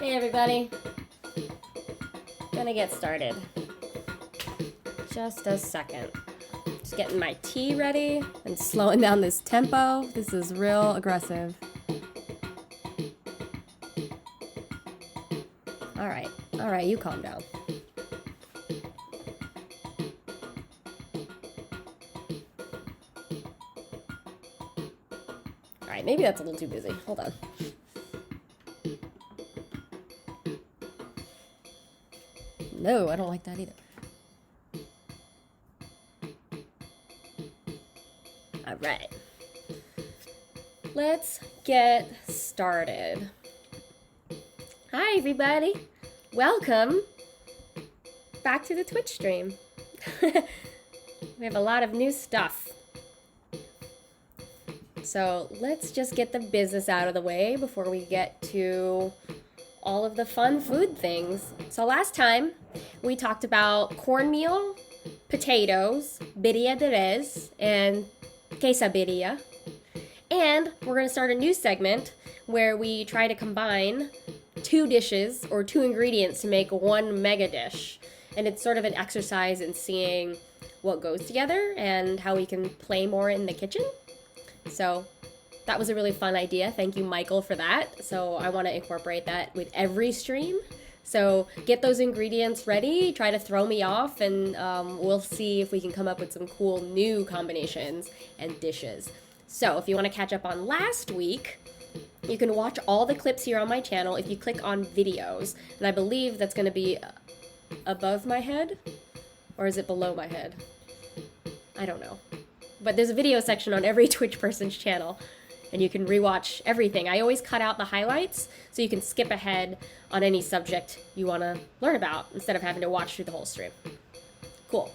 Hey everybody, gonna get started. Just a second. Just getting my tea ready and slowing down this tempo. This is real aggressive. All right, you calm down. All right, maybe that's a little too busy. Hold on. No, I don't like that either. All right. Let's get started. Hi, everybody. Welcome back to the Twitch stream. We have a lot of new stuff. So let's just get the business out of the way before we get to all of the fun food things. So last time we talked about cornmeal, potatoes, birria de res, and quesabirria. And we're going to start a new segment where we try to combine two dishes or two ingredients to make one mega dish. And it's sort of an exercise in seeing what goes together and how we can play more in the kitchen. So that was a really fun idea. Thank you, Michael, for that. So I want to incorporate that with every stream. So get those ingredients ready, try to throw me off, and we'll see if we can come up with some cool new combinations and dishes. So if you want to catch up on last week, you can watch all the clips here on my channel if you click on videos. And I believe that's going to be above my head, or is it below my head? I don't know. But there's a video section on every Twitch person's channel, and you can rewatch everything. I always cut out the highlights so you can skip ahead on any subject you want to learn about instead of having to watch through the whole stream. Cool.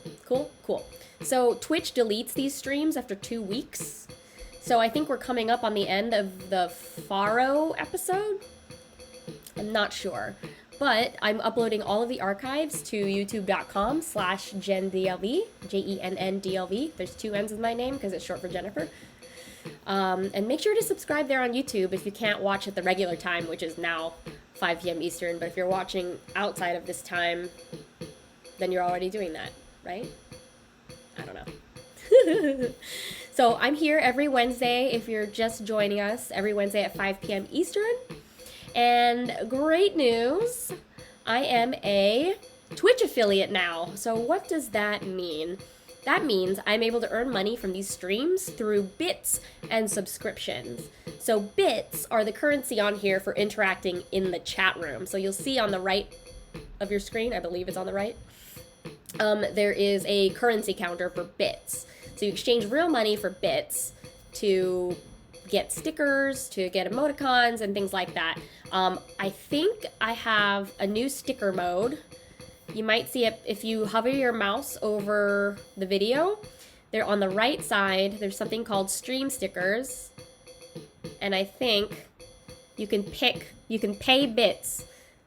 So Twitch deletes these streams after 2 weeks. So I think we're coming up on the end of the Faro episode. I'm not sure. But I'm uploading all of the archives to youtube.com/JennDLV, JENNDLV. There's 2 N's in my name because it's short for Jennifer. And make sure to subscribe there on YouTube if you can't watch at the regular time, which is now 5 p.m. Eastern. But if you're watching outside of this time, then you're already doing that, right? I don't know. So I'm here every Wednesday if you're just joining us, every Wednesday at 5 p.m. Eastern. And great news, I am a Twitch affiliate now. So what does that mean? That means I'm able to earn money from these streams through bits and subscriptions. So bits are the currency on here for interacting in the chat room. So you'll see on the right of your screen, I believe it's on the right, there is a currency counter for bits. So you exchange real money for bits to get stickers, to get emoticons, and things like that. I think I have a new sticker mode. You might see it if you hover your mouse over the video. There on the right side, there's something called stream stickers. And I think you can pay bits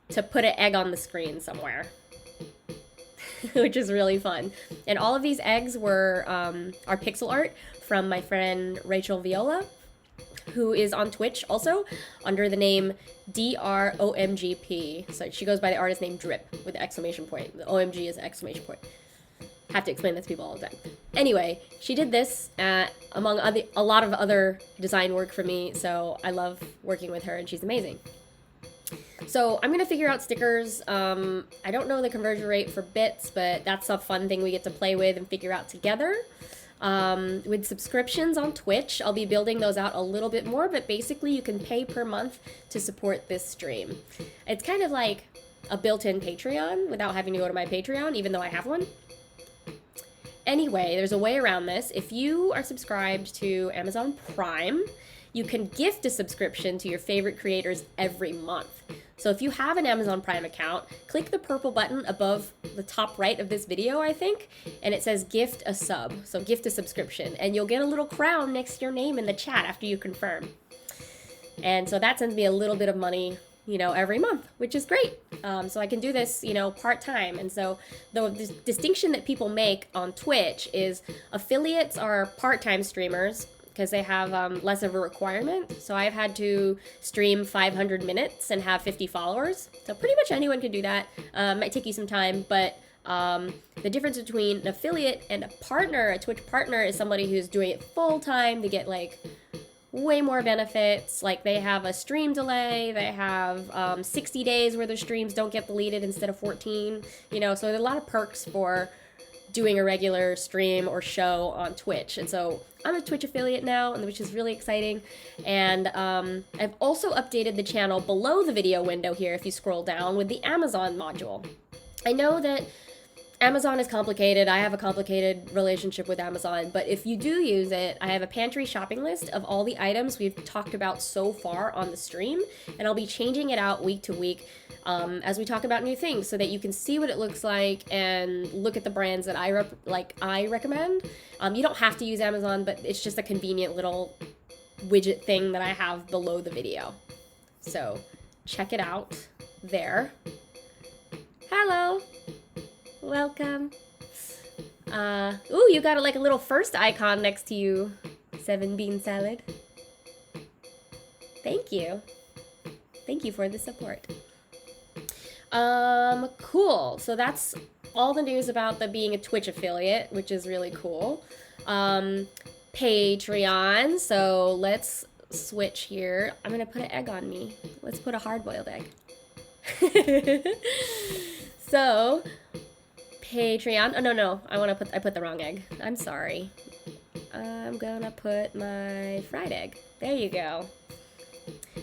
to put an egg on the screen somewhere. Which is really fun. And all of these eggs were are pixel art from my friend Rachel Viola, who is on Twitch also under the name DROMGP. So she goes by the artist name Drip with the exclamation point. The OMG is the exclamation point. Have to explain that to people all the time. Anyway, she did this among a lot of other design work for me, so I love working with her and she's amazing. So I'm going to figure out stickers. I don't know the conversion rate for bits, but that's a fun thing we get to play with and figure out together. With subscriptions on Twitch, I'll be building those out a little bit more, but basically you can pay per month to support this stream. It's kind of like a built-in Patreon without having to go to my Patreon, even though I have one. Anyway, there's a way around this. If you are subscribed to Amazon Prime, you can gift a subscription to your favorite creators every month. So if you have an Amazon Prime account, click the purple button above the top right of this video, I think, and it says gift a sub. So gift a subscription, and you'll get a little crown next to your name in the chat after you confirm. And so that sends me a little bit of money, every month, which is great. So I can do this, part-time. And so the distinction that people make on Twitch is affiliates are part-time streamers, because they have less of a requirement. So I've had to stream 500 minutes and have 50 followers. So pretty much anyone can do that. Might take you some time, but the difference between an affiliate and a partner, a Twitch partner, is somebody who's doing it full time. They get like way more benefits. Like they have a stream delay, they have 60 days where their streams don't get deleted instead of 14, you know, so there's a lot of perks for doing a regular stream or show on Twitch. And so I'm a Twitch affiliate now, which is really exciting. And I've also updated the channel below the video window here, if you scroll down, with the Amazon module. I know that Amazon is complicated. I have a complicated relationship with Amazon, but if you do use it, I have a pantry shopping list of all the items we've talked about so far on the stream, and I'll be changing it out week to week as we talk about new things, so that you can see what it looks like and look at the brands that I recommend. You don't have to use Amazon, but it's just a convenient little widget thing that I have below the video. So check it out there. Hello. Welcome. Ooh, you got like a little first icon next to you. 7 bean salad. Thank you. Thank you for the support. Cool. So that's all the news about the being a Twitch affiliate, which is really cool. Patreon. So let's switch here. I'm gonna put an egg on me. Let's put a hard-boiled egg. So Patreon. Oh, no. I put the wrong egg. I'm sorry. I'm gonna put my fried egg. There you go.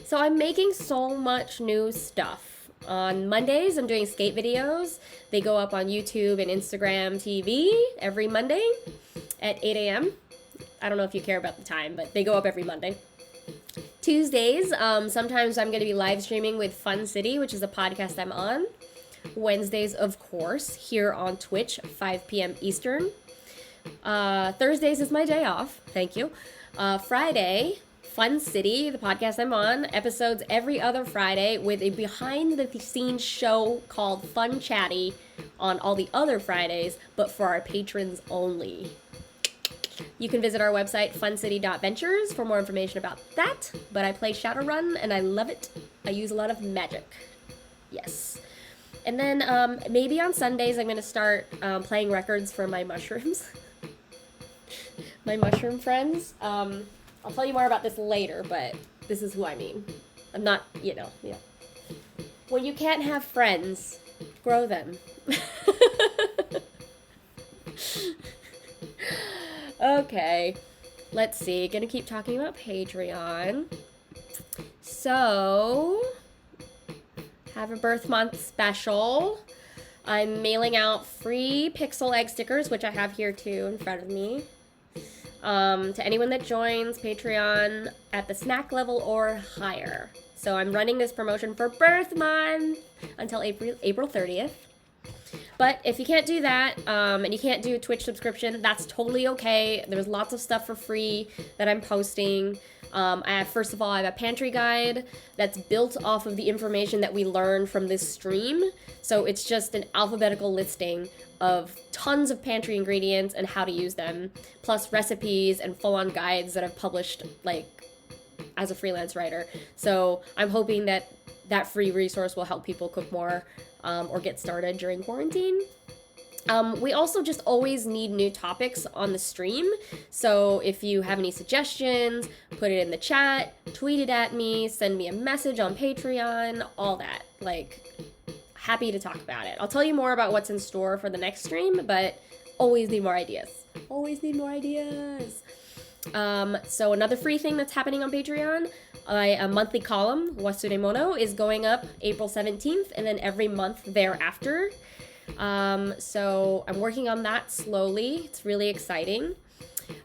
So I'm making so much new stuff. On Mondays, I'm doing skate videos. They go up on YouTube and Instagram TV every Monday at 8 a.m. I don't know if you care about the time, but they go up every Monday. Tuesdays, sometimes I'm going to be live streaming with Fun City, which is a podcast I'm on. Wednesdays, of course, here on Twitch, 5 p.m. Eastern. Thursdays is my day off. Thank you. Friday, Fun City, the podcast I'm on, episodes every other Friday with a behind-the-scenes show called Fun Chatty on all the other Fridays, but for our patrons only. You can visit our website, funcity.ventures, for more information about that, but I play Shadowrun, and I love it. I use a lot of magic. Yes. And then maybe on Sundays I'm going to start playing records for my mushrooms. My mushroom friends. I'll tell you more about this later, but this is who I mean. I'm not, yeah. When you can't have friends, grow them. Okay, let's see. Gonna keep talking about Patreon. So, have a birth month special. I'm mailing out free pixel egg stickers, which I have here too in front of me, to anyone that joins Patreon at the snack level or higher. So I'm running this promotion for birth month until April 30th. But if you can't do that, and you can't do a Twitch subscription, that's totally okay. There's lots of stuff for free that I'm posting. First of all, I have a pantry guide that's built off of the information that we learned from this stream. So it's just an alphabetical listing of tons of pantry ingredients and how to use them, plus recipes and full-on guides that I've published, like, as a freelance writer. So I'm hoping that that free resource will help people cook more or get started during quarantine. We also just always need new topics on the stream. So if you have any suggestions, put it in the chat, tweet it at me, send me a message on Patreon, all that. Like, happy to talk about it. I'll tell you more about what's in store for the next stream, but always need more ideas. Always need more ideas. So another free thing that's happening on Patreon, a monthly column, Wasuremono, is going up April 17th, and then every month thereafter. So I'm working on that slowly. It's really exciting.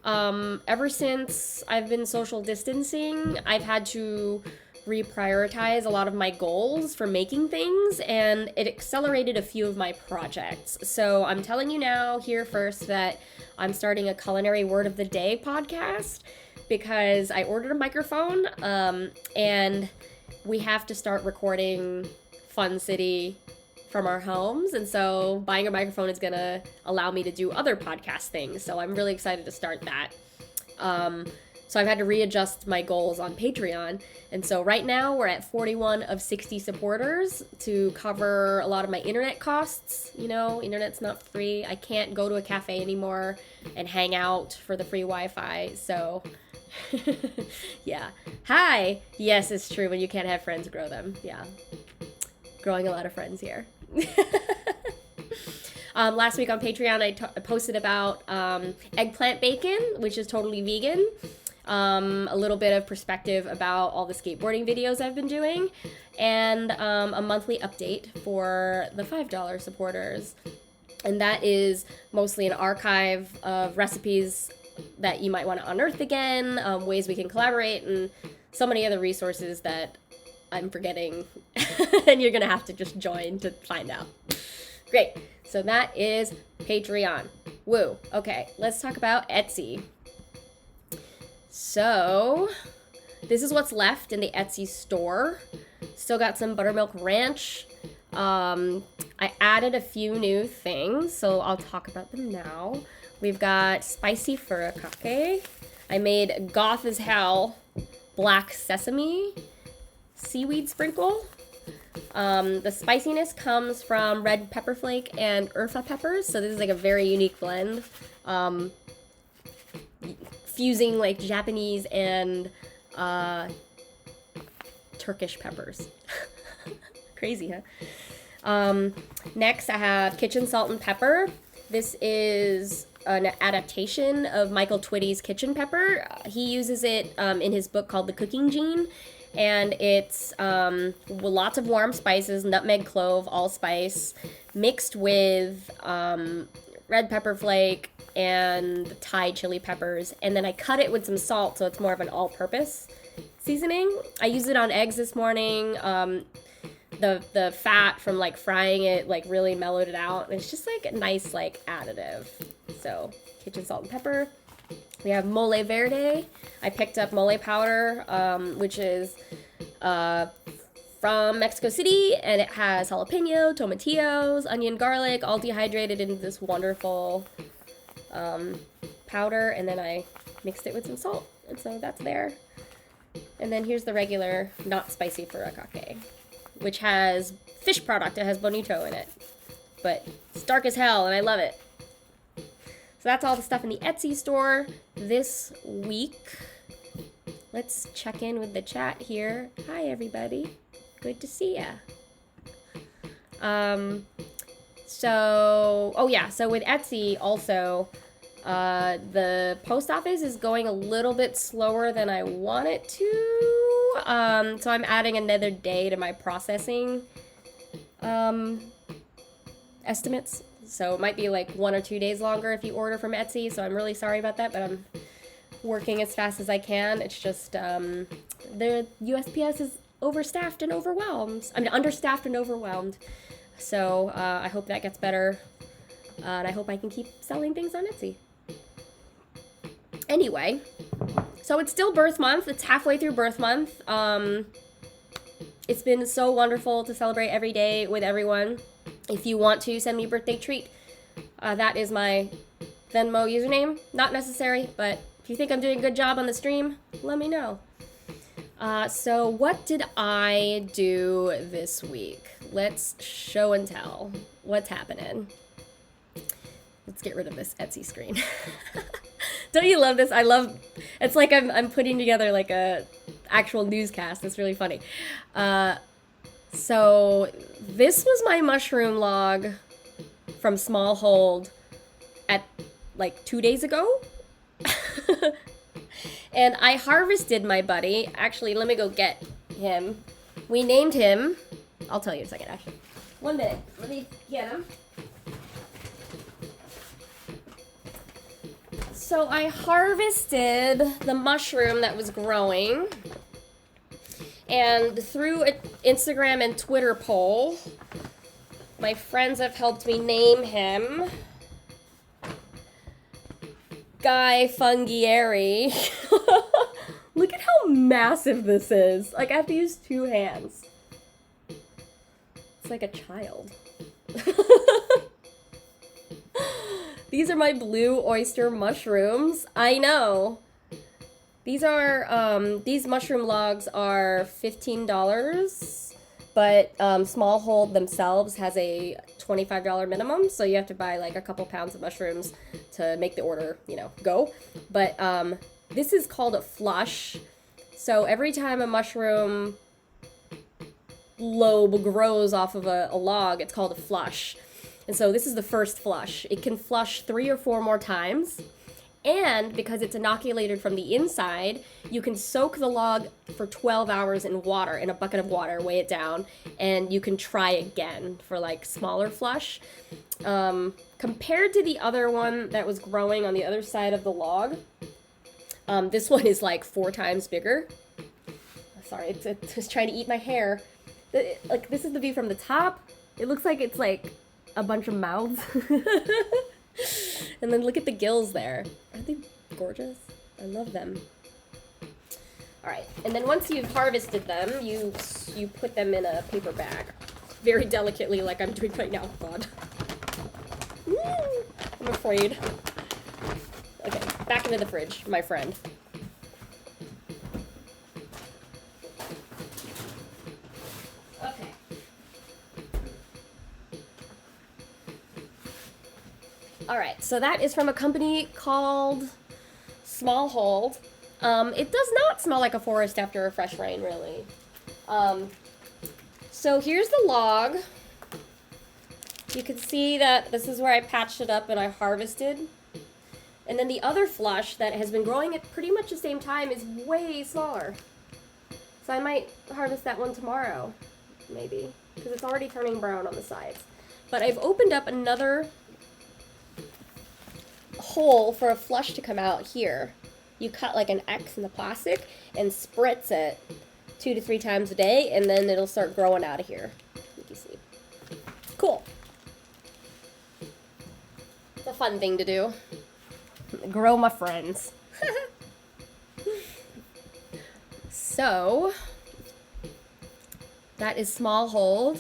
Ever since I've been social distancing, I've had to reprioritize a lot of my goals for making things, and it accelerated a few of my projects. So I'm telling you now here first that I'm starting a culinary word of the day podcast because I ordered a microphone, and we have to start recording Fun City from our homes, and so buying a microphone is gonna allow me to do other podcast things, so I'm really excited to start that. So I've had to readjust my goals on Patreon. And so right now we're at 41 of 60 supporters to cover a lot of my internet costs. You know, internet's not free. I can't go to a cafe anymore and hang out for the free Wi-Fi. So yeah. Hi. Yes, it's true. When you can't have friends, grow them. Yeah. Growing a lot of friends here. Last week on Patreon, I posted about eggplant bacon, which is totally vegan. A little bit of perspective about all the skateboarding videos I've been doing, and a monthly update for the $5 supporters. And that is mostly an archive of recipes that you might want to unearth again, ways we can collaborate, and so many other resources that I'm forgetting, and you're gonna have to just join to find out. Great. So that is Patreon. Woo. Okay, let's talk about Etsy. So, this is what's left in the Etsy store. Still got some buttermilk ranch. I added a few new things, so I'll talk about them now. We've got spicy furikake. I made goth as hell black sesame seaweed sprinkle. The spiciness comes from red pepper flake and urfa peppers, so this is like a very unique blend. Fusing like Japanese and Turkish peppers. Crazy, huh? Next, I have kitchen salt and pepper. This is an adaptation of Michael Twitty's kitchen pepper. He uses it in his book called The Cooking Gene, and it's lots of warm spices, nutmeg, clove, allspice, mixed with red pepper flake and Thai chili peppers, and then I cut it with some salt so it's more of an all-purpose seasoning. I used it on eggs this morning. The fat from like frying it like really mellowed it out, and it's just like a nice like additive. So kitchen salt and pepper. We have mole verde. I picked up mole powder, which is from Mexico City, and it has jalapeno, tomatillos, onion, garlic, all dehydrated into this wonderful powder, and then I mixed it with some salt, and so that's there. And then here's the regular not spicy furikake, which has fish product. It has bonito in it, but it's dark as hell, and I love it. So that's all the stuff in the Etsy store this week. Let's check in with the chat here. Hi, everybody. Good to see ya. So with Etsy also, the post office is going a little bit slower than I want it to. So I'm adding another day to my processing estimates. So it might be like 1 or 2 days longer if you order from Etsy. So I'm really sorry about that, but I'm working as fast as I can. It's just the USPS is overstaffed and overwhelmed. I mean, understaffed and overwhelmed. So I hope that gets better. And I hope I can keep selling things on Etsy. Anyway, so it's still birth month. It's halfway through birth month. It's been so wonderful to celebrate every day with everyone. If you want to send me a birthday treat, that is my Venmo username. Not necessary, but if you think I'm doing a good job on the stream, let me know. So what did I do this week? Let's show and tell. What's happening? Let's get rid of this Etsy screen. Don't you love this? It's like I'm putting together like a actual newscast. It's really funny. So this was my mushroom log from Smallhold at like 2 days ago. And I harvested my buddy. Actually, let me go get him. We named him. I'll tell you in a second, actually. 1 minute. Let me get him. So I harvested the mushroom that was growing. And through an Instagram and Twitter poll, my friends have helped me name him Guy Fungieri. Look at how massive this is. Like, I have to use 2 hands. It's like a child. These are my blue oyster mushrooms. I know. These mushroom logs are $15, but Small Hold themselves has a $25 minimum, so you have to buy like a couple pounds of mushrooms to make the order, go. But this is called a flush. So every time a mushroom lobe grows off of a log, it's called a flush. And so this is the first flush. It can flush 3 or 4 more times. And because it's inoculated from the inside, you can soak the log for 12 hours in water, in a bucket of water, weigh it down, and you can try again for like smaller flush. Compared to the other one that was growing on the other side of the log, this one is like 4 times bigger. Sorry, it's trying to eat my hair. Like, this is the view from the top. It looks like it's like a bunch of mouths. And then look at the gills there. Aren't they gorgeous? I love them. All right, and then once you've harvested them, you put them in a paper bag, very delicately, like I'm doing right now. God, I'm afraid. Okay, back into the fridge, my friend. Okay. All right, so that is from a company called Small Hold. It does not smell like a forest after a fresh rain, really. So here's the log. You can see that this is where I patched it up and I harvested. And then the other flush that has been growing at pretty much the same time is way smaller. So I might harvest that one tomorrow, maybe, because it's already turning brown on the sides. But I've opened up another hole for a flush to come out here. You cut like an X in the plastic and spritz it 2 to 3 times a day, and then it'll start growing out of here. You can see. Cool. It's a fun thing to do. Grow my friends. So, that is Small Hold.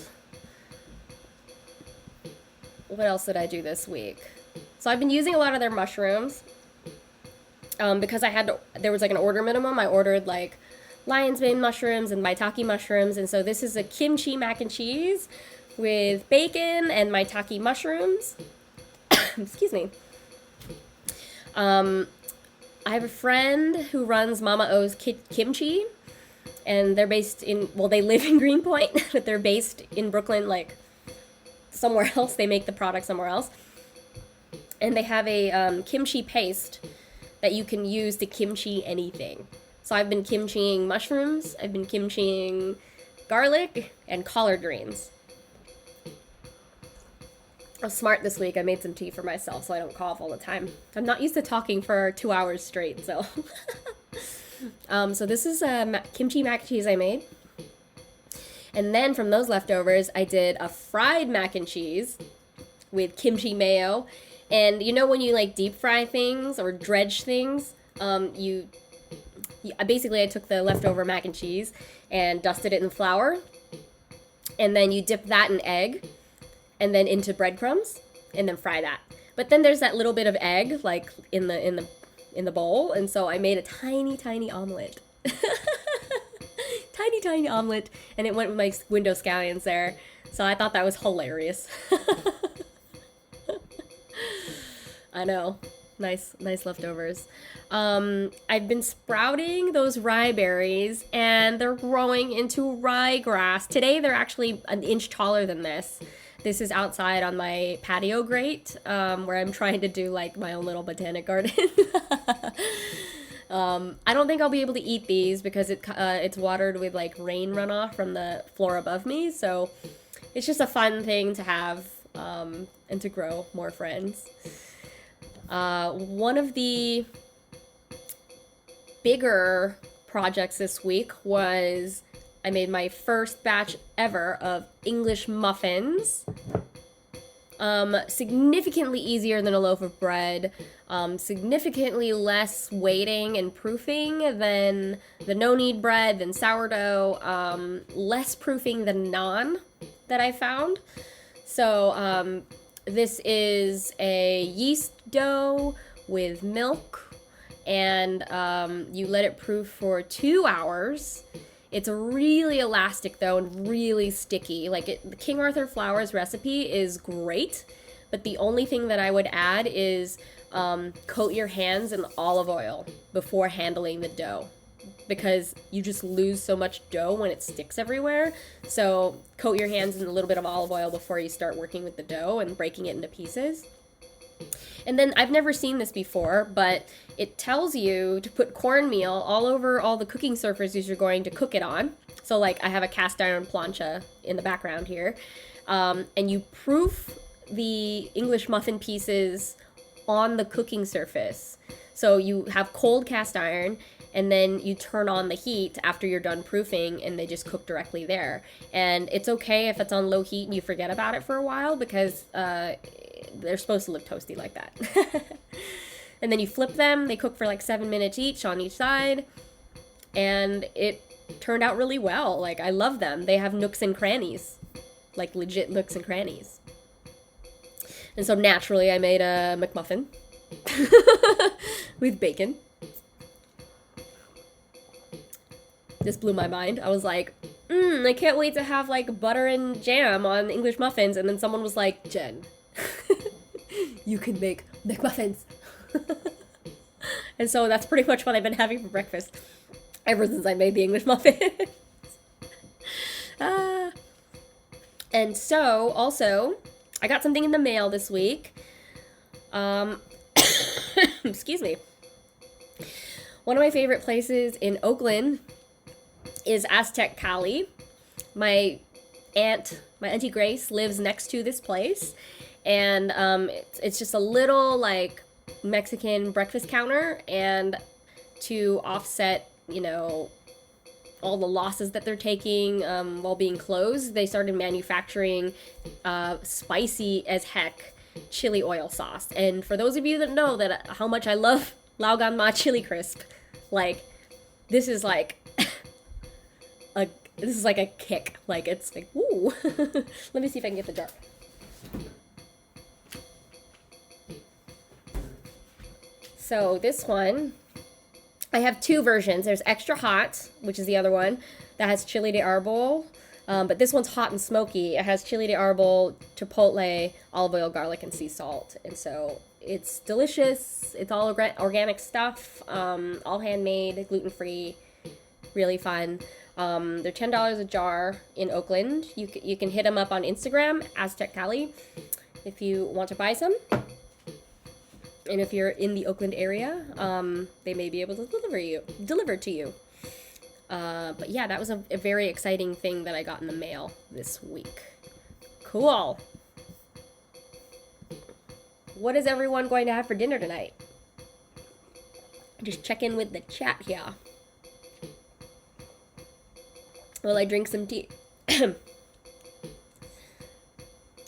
What else did I do this week? So I've been using a lot of their mushrooms. Because there was like an order minimum. I ordered like lion's mane mushrooms and maitake mushrooms. And so this is a kimchi mac and cheese with bacon and maitake mushrooms. Excuse me. I have a friend who runs Mama O's Kimchi, and they're based in, well, they live in Greenpoint, but they're based in Brooklyn, like somewhere else. They make the product somewhere else. And they have a kimchi paste that you can use to kimchi anything. So I've been kimchiing mushrooms, I've been kimchiing garlic, and collard greens. I was smart this week. I made some tea for myself so I don't cough all the time. I'm not used to talking for 2 hours straight, so. So this is kimchi mac and cheese I made. And then from those leftovers, I did a fried mac and cheese with kimchi mayo. And you know when you like deep fry things or dredge things, basically I took the leftover mac and cheese and dusted it in flour. And then you dip that in egg. And then into breadcrumbs, and then fry that. But then there's that little bit of egg, like in the bowl, and so I made a tiny omelet, tiny omelet, and it went with my window scallions there. So I thought that was hilarious. I know, nice leftovers. I've been sprouting those rye berries, and they're growing into rye grass. Today they're actually an inch taller than this. This is outside on my patio grate, where I'm trying to do like my own little botanic garden. I don't think I'll be able to eat these because it's watered with like rain runoff from the floor above me. So it's just a fun thing to have and to grow more friends. One of the bigger projects this week was I made my first batch ever of English muffins. Significantly easier than a loaf of bread. Significantly less weighting and proofing than the no-knead bread, than sourdough. Less proofing than naan that I found. So this is a yeast dough with milk and you let it proof for 2 hours. It's really elastic though and really sticky. Like the King Arthur Flowers recipe is great, but the only thing that I would add is coat your hands in olive oil before handling the dough, because you just lose so much dough when it sticks everywhere. So coat your hands in a little bit of olive oil before you start working with the dough and breaking it into pieces. And then I've never seen this before, but it tells you to put cornmeal all over all the cooking surfaces you're going to cook it on. So like I have a cast iron plancha in the background here. And you proof the English muffin pieces on the cooking surface. So you have cold cast iron, and then you turn on the heat after you're done proofing, and they just cook directly there. And it's okay if it's on low heat and you forget about it for a while, because they're supposed to look toasty like that. And then you flip them. They cook for like 7 minutes each on each side, and it turned out really well. Like, I love them. They have nooks and crannies, like legit nooks and crannies. And so naturally I made a McMuffin with bacon. This blew my mind. I was like, I can't wait to have like butter and jam on English muffins. And then someone was like, Jen, you can make McMuffins. And so that's pretty much what I've been having for breakfast ever since I made the English muffins. And so also, I got something in the mail this week. Excuse me. One of my favorite places in Oakland is Aztec Cali. My Auntie Grace, lives next to this place, and it's just a little like Mexican breakfast counter, and to offset, you know, all the losses that they're taking while being closed, they started manufacturing spicy as heck chili oil sauce. And for those of you that know that how much I love Laogan Ma chili crisp, like this is like a kick. Like, it's like, woo. Let me see if I can get the jar. So this one, I have two versions. There's extra hot, which is the other one, that has chili de árbol. But this one's hot and smoky. It has chili de árbol, chipotle, olive oil, garlic, and sea salt. And so it's delicious. It's all organic stuff, all handmade, gluten-free, really fun. They're $10 a jar in Oakland. You can hit them up on Instagram, Aztec Cali, if you want to buy some. And if you're in the Oakland area, they may be able to deliver to you. But yeah, that was a very exciting thing that I got in the mail this week. Cool. What is everyone going to have for dinner tonight? Just check in with the chat here. Will I drink some tea?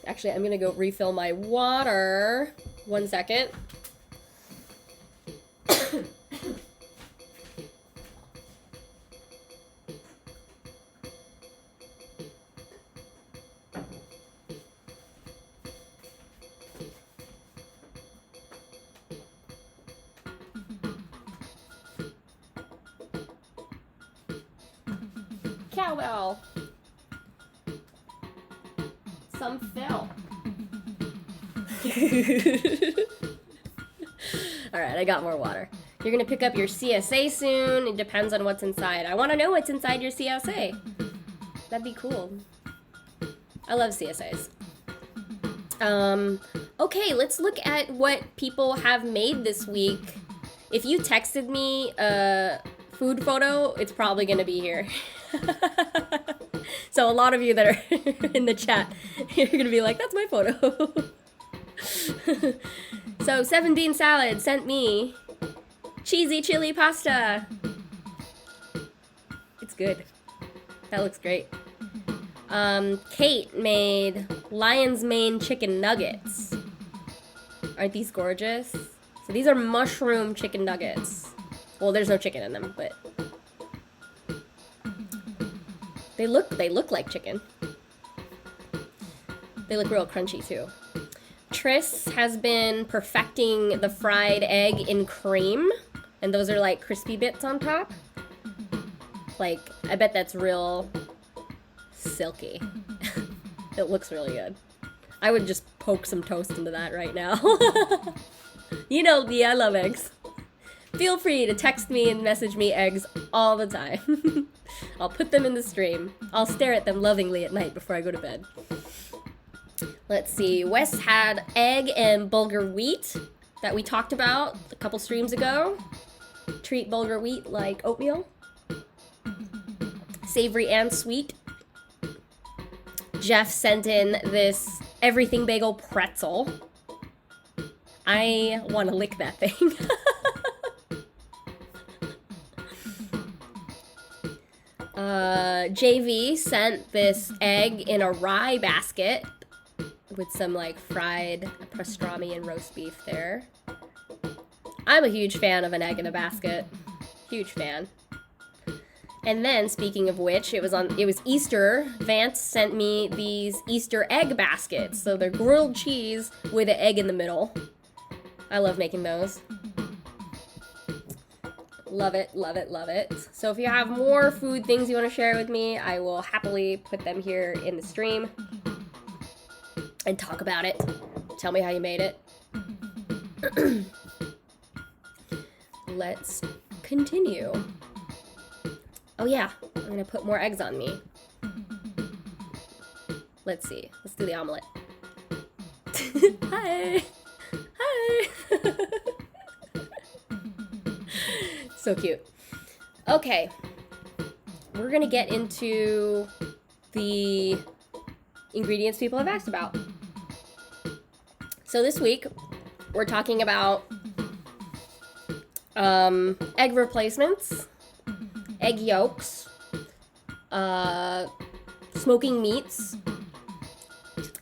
Actually, I'm gonna go refill my water. 1 second. Cowbell. Some fill. Alright, I got more water. You're gonna pick up your CSA soon. It depends on what's inside. I want to know what's inside your CSA. That'd be cool. I love CSAs. Okay, let's look at what people have made this week. If you texted me a food photo, it's probably gonna be here. So a lot of you that are in the chat, you're gonna be like, that's my photo. So 7 Bean Salad sent me cheesy chili pasta. It's good. That looks great. Kate made lion's mane chicken nuggets. Aren't these gorgeous? So these are mushroom chicken nuggets. Well, there's no chicken in them, but they look like chicken. They look real crunchy too. Tris has been perfecting the fried egg in cream. And those are like crispy bits on top. Like, I bet that's real silky. It looks really good. I would just poke some toast into that right now. You know me, I love eggs. Feel free to text me and message me eggs all the time. I'll put them in the stream. I'll stare at them lovingly at night before I go to bed. Let's see. Wes had egg and bulgur wheat that we talked about a couple streams ago. Treat bulgur wheat like oatmeal. Savory and sweet. Jeff sent in this everything bagel pretzel. I want to lick that thing. JV sent this egg in a rye basket with some like fried pastrami and roast beef there. I'm a huge fan of an egg in a basket. Huge fan. And then, speaking of which, it was Easter. Vance sent me these Easter egg baskets. So they're grilled cheese with an egg in the middle. I love making those. Love it, love it, love it. So if you have more food things you want to share with me, I will happily put them here in the stream and talk about it. Tell me how you made it. Let's continue. Oh yeah, I'm gonna put more eggs on me. Let's see. Let's do the omelet. Hi! Hi! So cute. Okay. We're gonna get into the ingredients people have asked about. So this week, we're talking about egg replacements, egg yolks, smoking meats,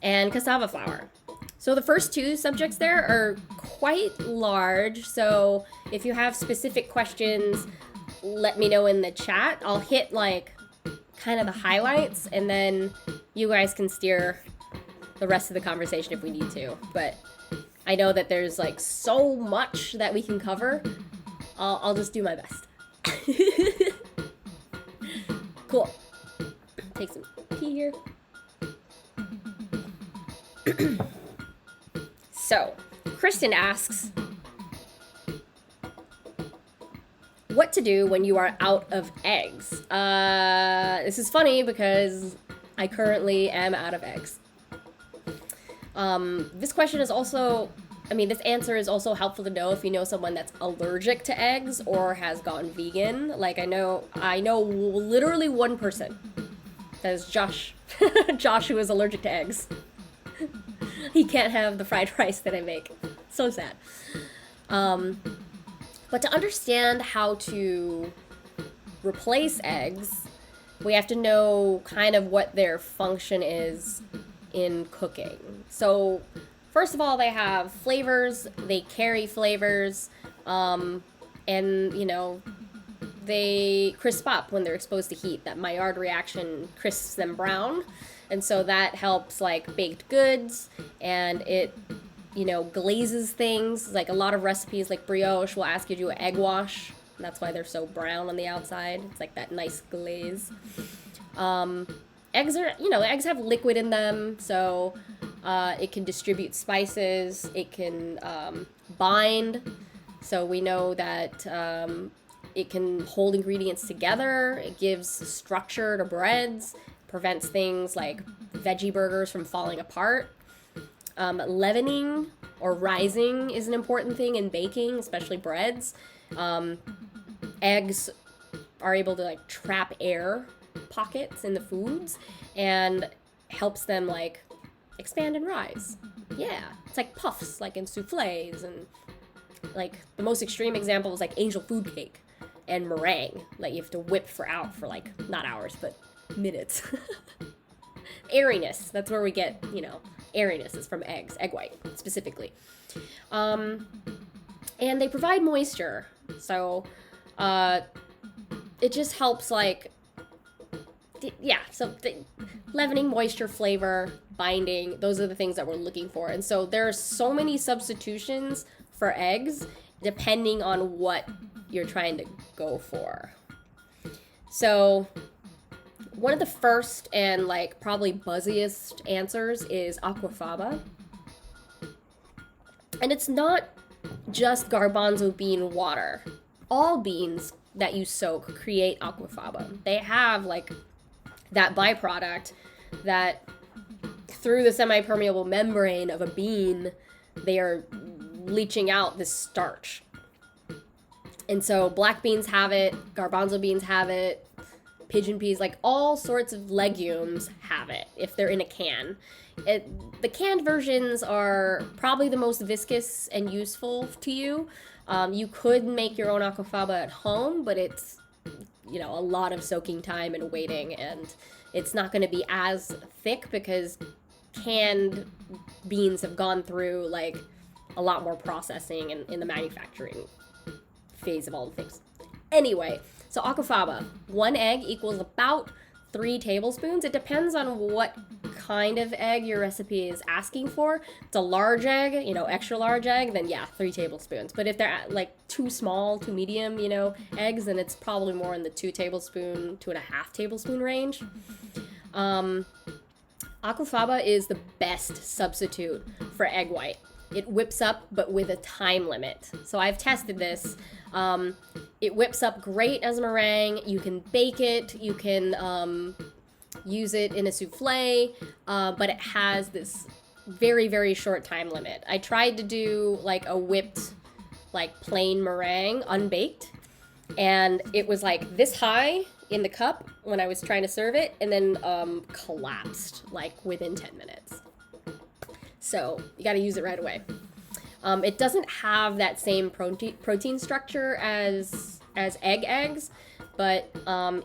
and cassava flour. So the first two subjects there are quite large, so if you have specific questions, let me know in the chat. I'll hit like kind of the highlights, and then you guys can steer the rest of the conversation if we need to. But I know that there's like so much that we can cover. I'll just do my best. Cool. Take some tea here. So, Kristen asks, what to do when you are out of eggs? This is funny because I currently am out of eggs. This question is also, this answer is also helpful to know if you know someone that's allergic to eggs or has gone vegan. Like I know literally one person. That is Josh. Josh, who is allergic to eggs. He can't have the fried rice that I make. So sad. But to understand how to replace eggs, we have to know kind of what their function is in cooking. So, first of all, they have flavors, they carry flavors, and, they crisp up when they're exposed to heat. That Maillard reaction crisps them brown, and so that helps, like, baked goods, and it, glazes things. Like, a lot of recipes, like brioche, will ask you to do an egg wash. That's why they're so brown on the outside. It's like that nice glaze. Eggs have liquid in them, so it can distribute spices, it can bind, so we know that it can hold ingredients together, it gives structure to breads, prevents things like veggie burgers from falling apart. Leavening or rising is an important thing in baking, especially breads. Eggs are able to like trap air pockets in the foods and helps them like expand and rise. Yeah, it's like puffs, like in souffles, and like the most extreme example is like angel food cake and meringue. Like you have to whip for like not hours but minutes. Airiness, that's where we get airiness is from eggs, egg white specifically. And they provide moisture, so it just helps like leavening, moisture, flavor, binding, those are the things that we're looking for. And so there are so many substitutions for eggs depending on what you're trying to go for. So one of the first and like probably buzziest answers is aquafaba. And it's not just garbanzo bean water. All beans that you soak create aquafaba. They have like that byproduct that through the semi-permeable membrane of a bean, they are leaching out this starch. And so black beans have it, garbanzo beans have it, pigeon peas, like all sorts of legumes have it if they're in a can. The canned versions are probably the most viscous and useful to you. You could make your own aquafaba at home, but it's, you know, a lot of soaking time and waiting, and it's not going to be as thick because canned beans have gone through like a lot more processing and in the manufacturing phase of all the things. Anyway, so aquafaba, 1 egg equals about 3 tablespoons. It depends on what kind of egg your recipe is asking for. If it's a large egg, you know, extra large egg, then yeah, 3 tablespoons. But if they're like too small, too medium, you know, eggs, then it's probably more in the 2 tablespoon, 2.5 tablespoon range. Aquafaba is the best substitute for egg white. It whips up, but with a time limit. So I've tested this. It whips up great as a meringue. You can bake it. You can use it in a souffle, but it has this very, very short time limit. I tried to do like a whipped, like plain meringue, unbaked, and it was like this high in the cup when I was trying to serve it, and then collapsed like within 10 minutes. So you got to use it right away. It doesn't have that same protein structure as eggs, but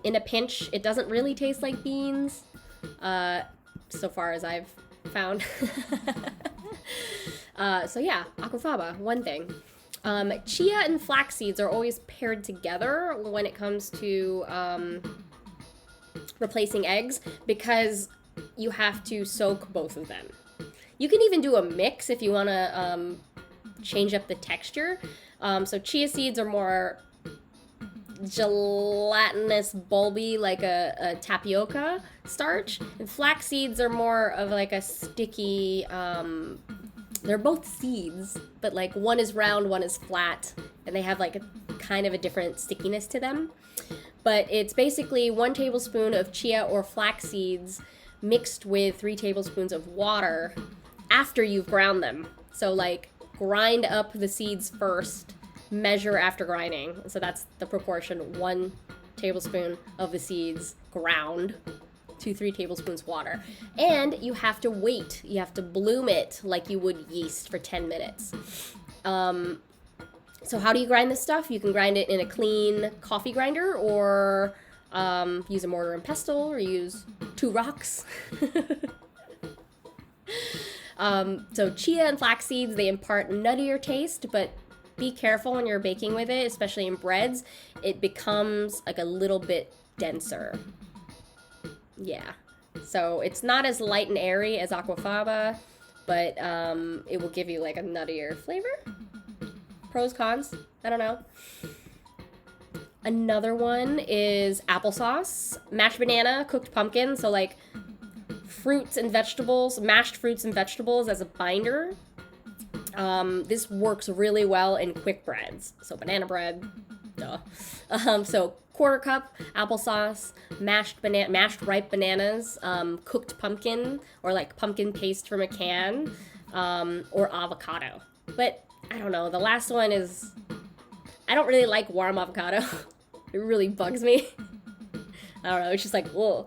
in a pinch, it doesn't really taste like beans, so far as I've found. So yeah, aquafaba, one thing. Chia and flax seeds are always paired together when it comes to replacing eggs because you have to soak both of them. You can even do a mix if you want to change up the texture. So chia seeds are more gelatinous, bulby, like a tapioca starch. And flax seeds are more of like a sticky, they're both seeds, but like one is round, one is flat, and they have like a kind of a different stickiness to them. But it's basically 1 tablespoon of chia or flax seeds mixed with 3 tablespoons of water after you've ground them. So like grind up the seeds first, measure after grinding. So that's the proportion, 1 tablespoon of the seeds ground to 3 tablespoons water. And you have to wait. You have to bloom it like you would yeast for 10 minutes. So how do you grind this stuff? You can grind it in a clean coffee grinder or use a mortar and pestle or use 2 rocks. So chia and flax seeds, they impart nuttier taste, but be careful when you're baking with it, especially in breads. It becomes like a little bit denser. Yeah. So it's not as light and airy as aquafaba, but it will give you like a nuttier flavor. Pros, cons, I don't know. Another one is applesauce, mashed banana, cooked pumpkin, so like fruits and vegetables, mashed fruits and vegetables as a binder. This works really well in quick breads. So banana bread, duh. So 1/4 cup applesauce, mashed ripe bananas, cooked pumpkin or like pumpkin paste from a can, or avocado. But I don't know. The last one is, I don't really like warm avocado. It really bugs me. I don't know, it's just like, whoa.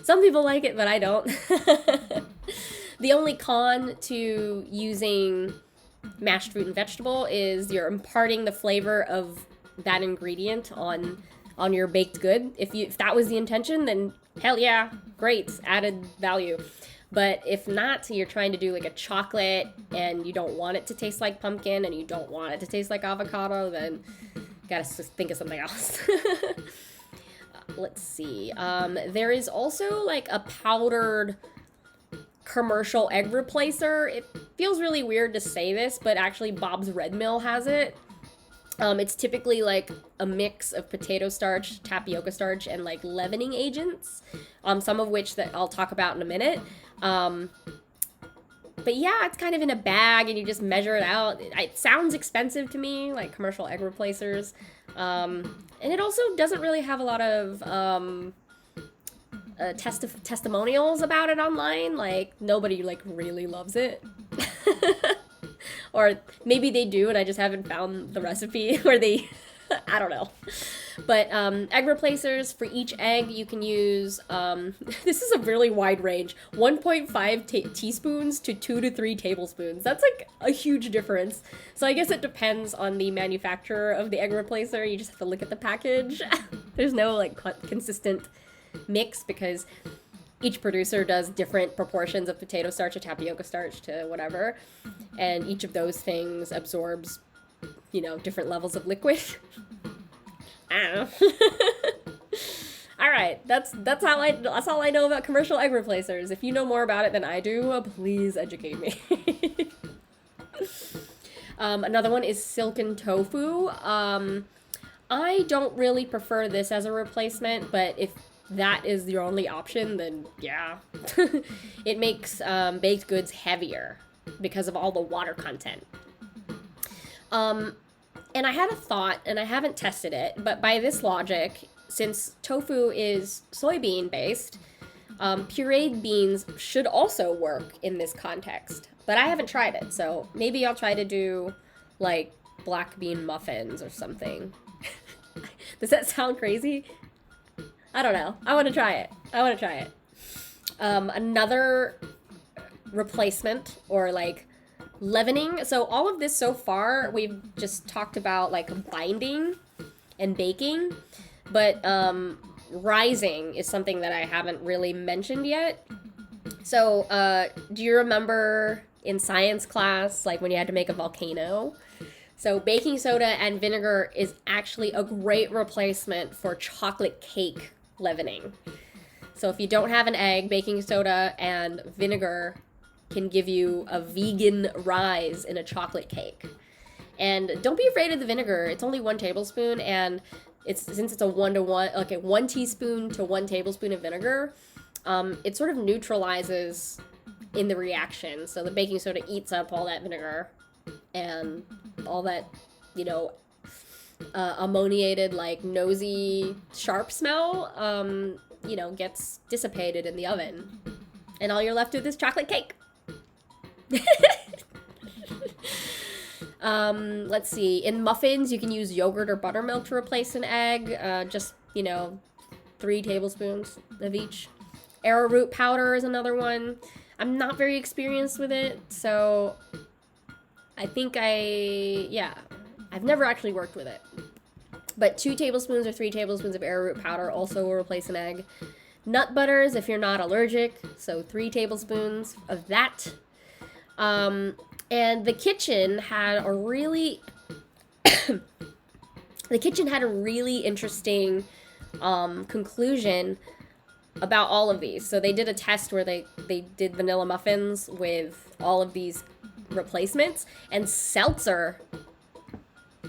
Some people like it, but I don't. The only con to using mashed fruit and vegetable is you're imparting the flavor of that ingredient on your baked good. If that was the intention, then hell yeah, great, added value. But if not, you're trying to do like a chocolate and you don't want it to taste like pumpkin and you don't want it to taste like avocado, then you gotta think of something else. Let's see. There is also like a powdered commercial egg replacer. It feels really weird to say this, but actually Bob's Red Mill has it. It's typically like a mix of potato starch, tapioca starch, and like leavening agents, some of which that I'll talk about in a minute. But yeah, it's kind of in a bag and you just measure it out. It sounds expensive to me, like commercial egg replacers. And it also doesn't really have a lot of testimonials about it online. Like, nobody like really loves it. Or maybe they do and I just haven't found the recipe where they I don't know. But egg replacers, for each egg you can use this is a really wide range, 1.5 teaspoons to 2 to 3 tablespoons. That's like a huge difference. So I guess it depends on the manufacturer of the egg replacer. You just have to look at the package. There's no like consistent mix because each producer does different proportions of potato starch to tapioca starch to whatever, and each of those things absorbs, you know, different levels of liquid. I don't know. All right, that's all I know about commercial egg replacers. If you know more about it than I do, please educate me. Another one is silken tofu. I don't really prefer this as a replacement, but if that is your only option, then yeah. It makes baked goods heavier because of all the water content. And I had a thought, and I haven't tested it, but by this logic, since tofu is soybean based, pureed beans should also work in this context. But I haven't tried it, so maybe I'll try to do like black bean muffins or something. Does that sound crazy? I don't know. I want to try it. Another replacement or like leavening. So all of this so far, we've just talked about like binding and baking, but rising is something that I haven't really mentioned yet. So do you remember in science class, like when you had to make a volcano? So baking soda and vinegar is actually a great replacement for chocolate cake leavening. So if you don't have an egg, baking soda and vinegar can give you a vegan rise in a chocolate cake. And don't be afraid of the vinegar. It's only 1 tablespoon, and since it's a 1-to-1, like a 1 teaspoon to 1 tablespoon of vinegar, it sort of neutralizes in the reaction. So the baking soda eats up all that vinegar and all that, you know, ammoniated, like nosy, sharp smell, you know, gets dissipated in the oven. And all you're left with is chocolate cake. Let's see. In muffins, you can use yogurt or buttermilk to replace an egg. Just, you know, 3 tablespoons of each. Arrowroot powder is another one. I'm not very experienced with it, so I think I've never actually worked with it. But 2 tablespoons or 3 tablespoons of arrowroot powder also will replace an egg. Nut butters, if you're not allergic, so 3 tablespoons of that. And the kitchen had a really interesting conclusion about all of these. So they did a test where they did vanilla muffins with all of these replacements, and seltzer,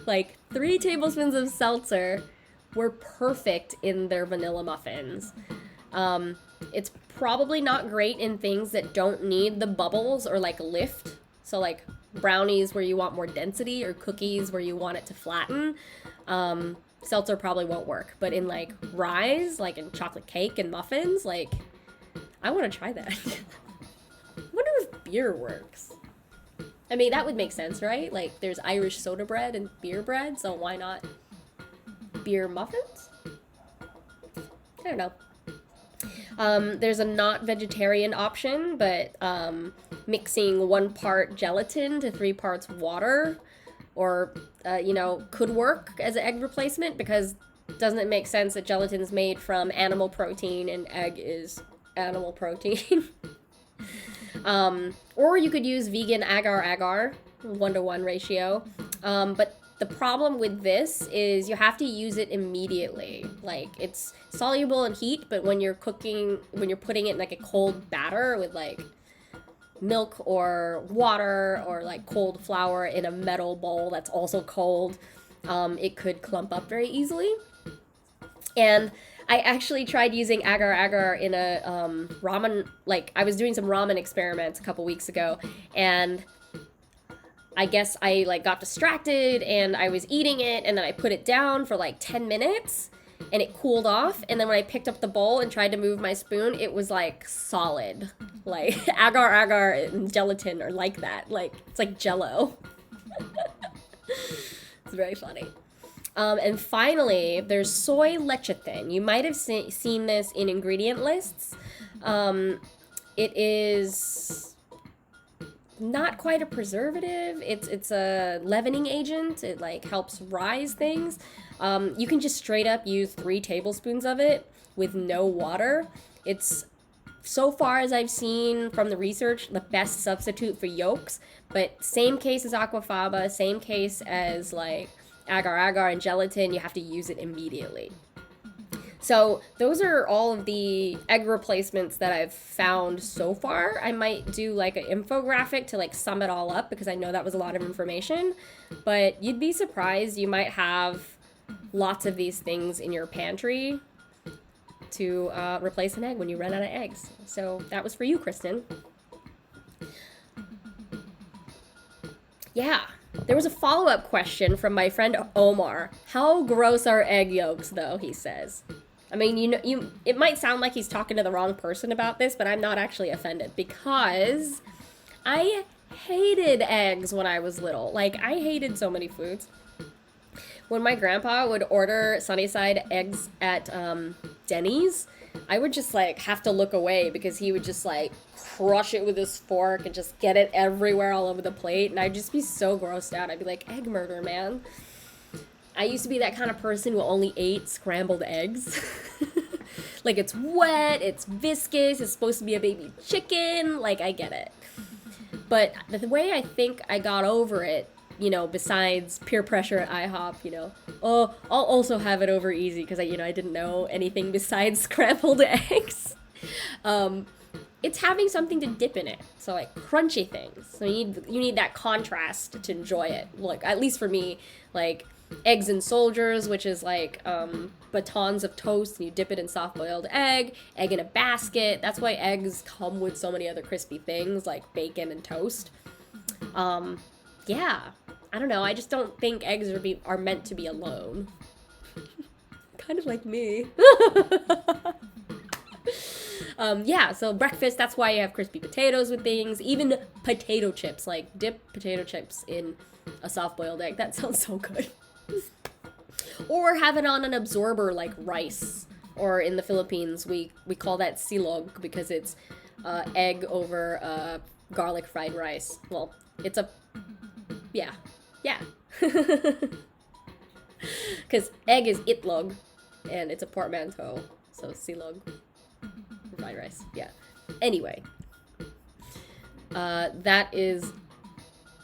like 3 tablespoons of seltzer were perfect in their vanilla muffins. It's probably not great in things that don't need the bubbles or like lift. So like brownies where you want more density, or cookies where you want it to flatten. Seltzer probably won't work. But in like rise, like in chocolate cake and muffins, like I want to try that. I wonder if beer works. I mean, that would make sense, right? Like there's Irish soda bread and beer bread, so why not beer muffins? I don't know. There's a not vegetarian option, but mixing 1 part gelatin to 3 parts water, or could work as an egg replacement, because doesn't it make sense that gelatin is made from animal protein and egg is animal protein? Or you could use vegan agar-agar, 1-to-1 ratio. But the problem with this is you have to use it immediately. Like, it's soluble in heat, but when you're putting it in like a cold batter with like milk or water or like cold flour in a metal bowl that's also cold, It could clump up very easily. And I actually tried using agar agar in a ramen, like I was doing some ramen experiments a couple weeks ago, and I guess I like got distracted and I was eating it, and then I put it down for like 10 minutes and it cooled off, and then when I picked up the bowl and tried to move my spoon, it was like solid. Like agar agar and gelatin are like that. Like it's like jello. It's very funny. And finally, there's soy lecithin. You might have seen this in ingredient lists. It is not quite a preservative. It's a leavening agent. It like helps rise things. You can just straight up use 3 tablespoons of it with no water. It's, so far as I've seen from the research, the best substitute for yolks. But same case as aquafaba, same case as like agar agar and gelatin, you have to use it immediately. So those are all of the egg replacements that I've found so far. I might do like an infographic to like sum it all up, because I know that was a lot of information, but you'd be surprised. You might have lots of these things in your pantry to replace an egg when you run out of eggs. So that was for you, Kristen. Yeah. There was a follow-up question from my friend Omar. How gross are egg yolks, though, he says. I mean, it might sound like he's talking to the wrong person about this, but I'm not actually offended, because I hated eggs when I was little. Like, I hated so many foods. When my grandpa would order Sunnyside eggs at Denny's, I would just, like, have to look away, because he would just, like, crush it with his fork and just get it everywhere all over the plate, and I'd just be so grossed out. I'd be like, egg murder, man. I used to be that kind of person who only ate scrambled eggs. Like, it's wet, it's viscous, it's supposed to be a baby chicken. Like, I get it. But the way I think I got over it, you know, besides peer pressure at IHOP, you know, oh, I'll also have it over easy, because I didn't know anything besides scrambled eggs. It's having something to dip in it. So like crunchy things. So you need that contrast to enjoy it. Like, at least for me, like eggs and soldiers, which is like batons of toast, and you dip it in soft-boiled egg in a basket. That's why eggs come with so many other crispy things like bacon and toast. Yeah, I don't know. I just don't think eggs are meant to be alone. Kind of like me. Yeah, so breakfast, that's why you have crispy potatoes with things. Even potato chips, like dip potato chips in a soft-boiled egg. That sounds so good. Or have it on an absorber like rice. Or in the Philippines, we call that silog, because it's egg over garlic fried rice. Well, it's a... Yeah. Because egg is itlog, and it's a portmanteau. So silog. Fried rice, yeah. Anyway, that is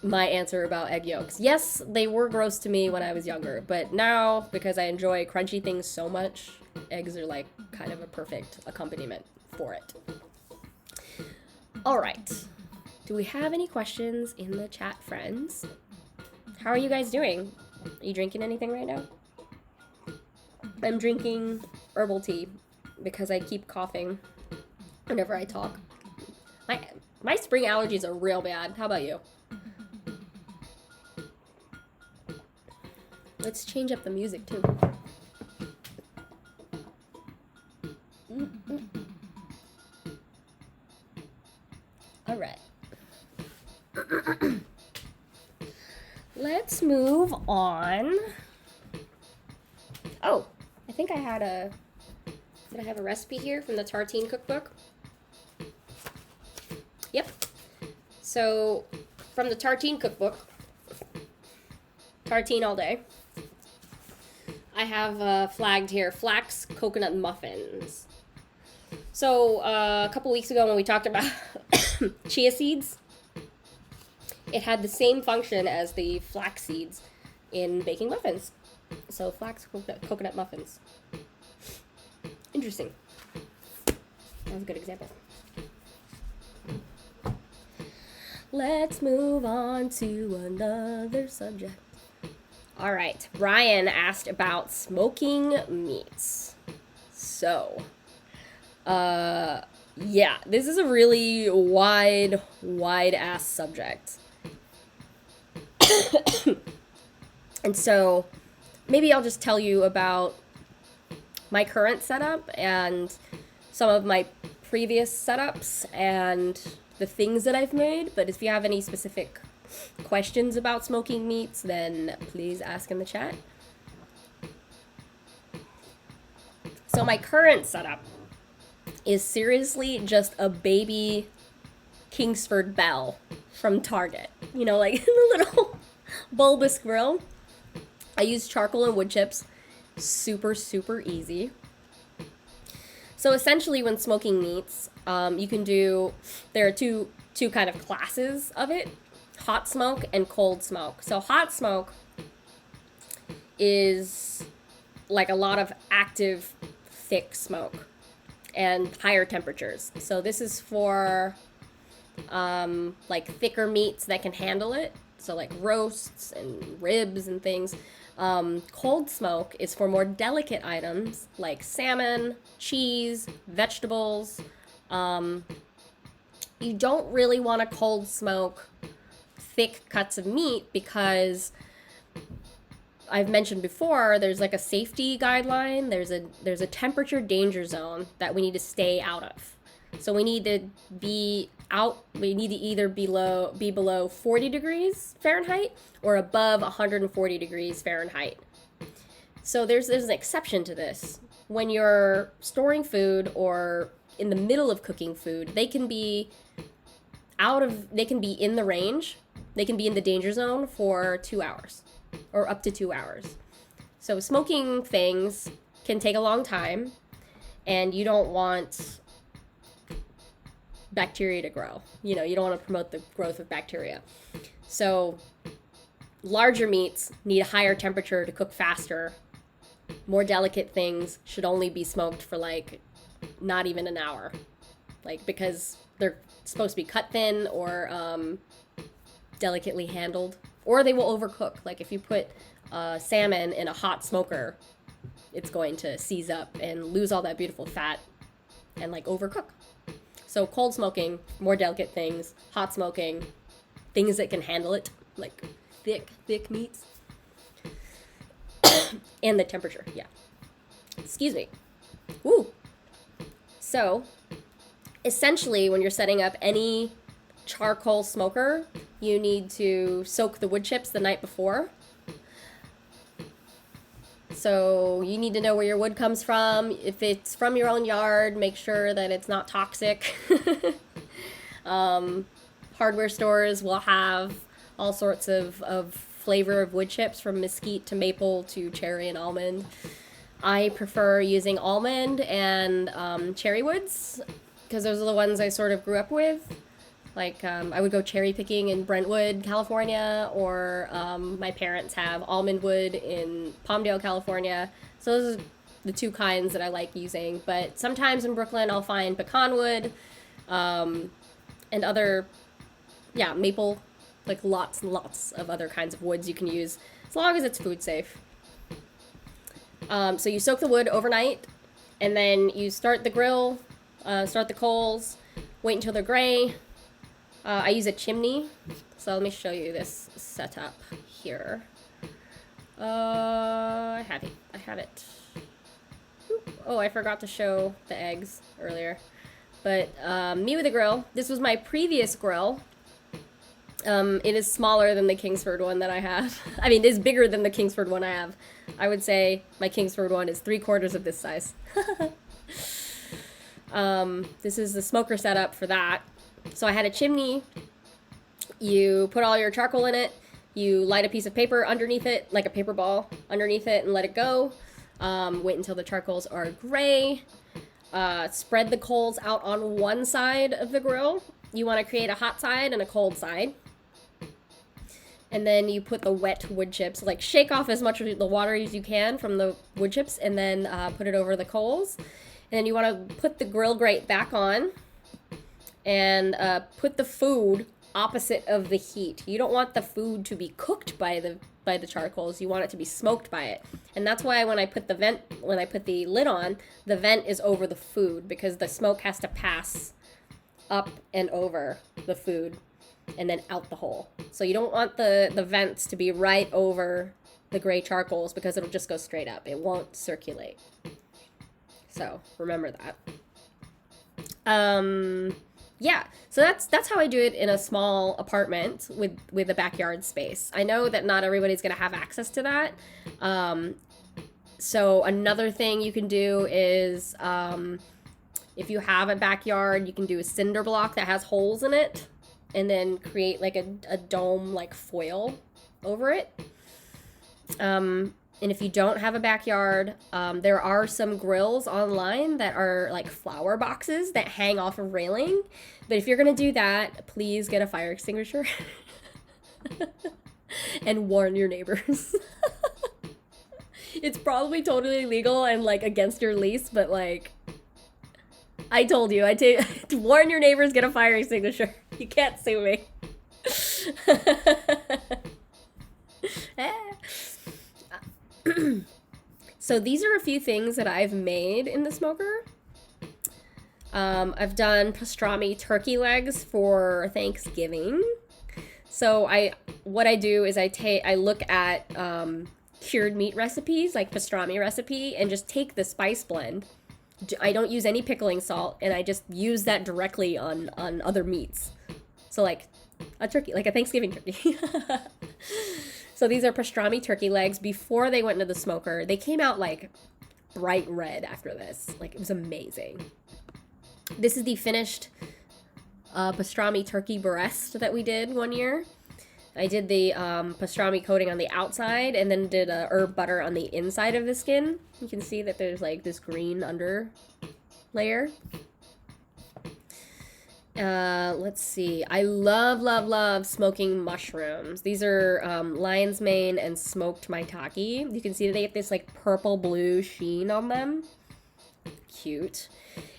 my answer about egg yolks. Yes, they were gross to me when I was younger, but now, because I enjoy crunchy things so much, eggs are like kind of a perfect accompaniment for it. All right. Do we have any questions in the chat, friends? How are you guys doing? Are you drinking anything right now? I'm drinking herbal tea because I keep coughing whenever I talk. My spring allergies are real bad. How about you? Let's change up the music too. All right. Let's move on. Oh, I think I had did I have a recipe here from the Tartine cookbook? Yep. So, from the Tartine cookbook, Tartine all day, I have flagged here flax coconut muffins. So, a couple weeks ago when we talked about chia seeds, it had the same function as the flax seeds in baking muffins. So, flax coconut muffins. Interesting. That was a good example. Let's move on to another subject. All right, Brian asked about smoking meats. So, yeah, this is a really wide ass subject. And so, maybe I'll just tell you about my current setup and some of my previous setups and the things that I've made. But if you have any specific questions about smoking meats, then please ask in the chat. So my current setup is seriously just a baby Kingsford Bell from Target. You know, like the little bulbous grill. I use charcoal and wood chips. Super, super easy. So essentially when smoking meats, you can do, there are two kind of classes of it. Hot smoke and cold smoke. So hot smoke is like a lot of active, thick smoke and higher temperatures. So this is for like thicker meats that can handle it. So like roasts and ribs and things. Cold smoke is for more delicate items like salmon, cheese, vegetables. You don't really want to cold smoke thick cuts of meat because I've mentioned before there's like a safety guideline. There's a temperature danger zone that we need to stay out of. So we need to be either be below 40 degrees Fahrenheit or above 140 degrees Fahrenheit. So there's an exception to this. When you're storing food or in the middle of cooking food, they can be in the range. They can be in the danger zone for 2 hours or up to 2 hours. So smoking things can take a long time and you don't want bacteria to grow. You know, you don't want to promote the growth of bacteria. So larger meats need a higher temperature to cook faster. More delicate things should only be smoked for like not even an hour. Like because they're supposed to be cut thin or delicately handled, or they will overcook. Like if you put salmon in a hot smoker, it's going to seize up and lose all that beautiful fat and like overcook. So cold smoking, more delicate things. Hot smoking, things that can handle it, like thick meats. And the temperature, yeah. Excuse me. Woo. So essentially when you're setting up any charcoal smoker, you need to soak the wood chips the night before. So you need to know where your wood comes from. If it's from your own yard, make sure that it's not toxic. Hardware stores will have all sorts of flavor of wood chips, from mesquite to maple to cherry and almond. I prefer using almond and cherry woods because those are the ones I sort of grew up with. Like, I would go cherry picking in Brentwood, California, or my parents have almond wood in Palmdale, California. So those are the two kinds that I like using. But sometimes in Brooklyn, I'll find pecan wood and other, maple, like lots and lots of other kinds of woods you can use, as long as it's food safe. So you soak the wood overnight, and then you start the grill, start the coals, wait until they're gray. I use a chimney, so let me show you this setup here. I have it. Oop. Oh, I forgot to show the eggs earlier. But me with a grill. This was my previous grill. It is smaller than the Kingsford one that I have. I mean, it is bigger than the Kingsford one I have. I would say my Kingsford one is 3/4 of this size. This is the smoker setup for that. So I had a chimney. You put all your charcoal in it. You light a piece of paper underneath it, like a paper ball underneath it, and let it go. Wait until the charcoals are gray. Spread the coals out on one side of the grill. You want to create a hot side and a cold side. And then you put the wet wood chips, like shake off as much of the water as you can from the wood chips, and then put it over the coals. And then you want to put the grill grate back on and put the food opposite of the heat. You don't want the food to be cooked by the by the charcoals. You want it to be smoked by it. And that's why when I put the lid on, the vent is over the food, because the smoke has to pass up and over the food and then out the hole. So you don't want the vents to be right over the gray charcoals, because it'll just go straight up. It won't circulate. So remember that. Yeah, so that's how I do it in a small apartment with a backyard space. I know that not everybody's gonna have access to that. So another thing you can do is, if you have a backyard, you can do a cinder block that has holes in it, and then create like a dome like foil over it. And if you don't have a backyard, there are some grills online that are like flower boxes that hang off a railing. But if you're going to do that, please get a fire extinguisher and warn your neighbors. It's probably totally illegal and like against your lease, but like, I told you, to warn your neighbors, get a fire extinguisher. You can't sue me. So these are a few things that I've made in the smoker. I've done pastrami turkey legs for Thanksgiving. So what I do is I look at cured meat recipes, like pastrami recipe, and just take the spice blend. I don't use any pickling salt, and I just use that directly on other meats. So like a turkey, like a Thanksgiving turkey. So these are pastrami turkey legs. Before they went into the smoker, they came out like bright red after this. Like, it was amazing. This is the finished pastrami turkey breast that we did one year. I did the pastrami coating on the outside, and then did a herb butter on the inside of the skin. You can see that there's like this green under layer. Let's see. I love smoking mushrooms. These are lion's mane and smoked maitake. You can see that they get this like purple blue sheen on them. Cute.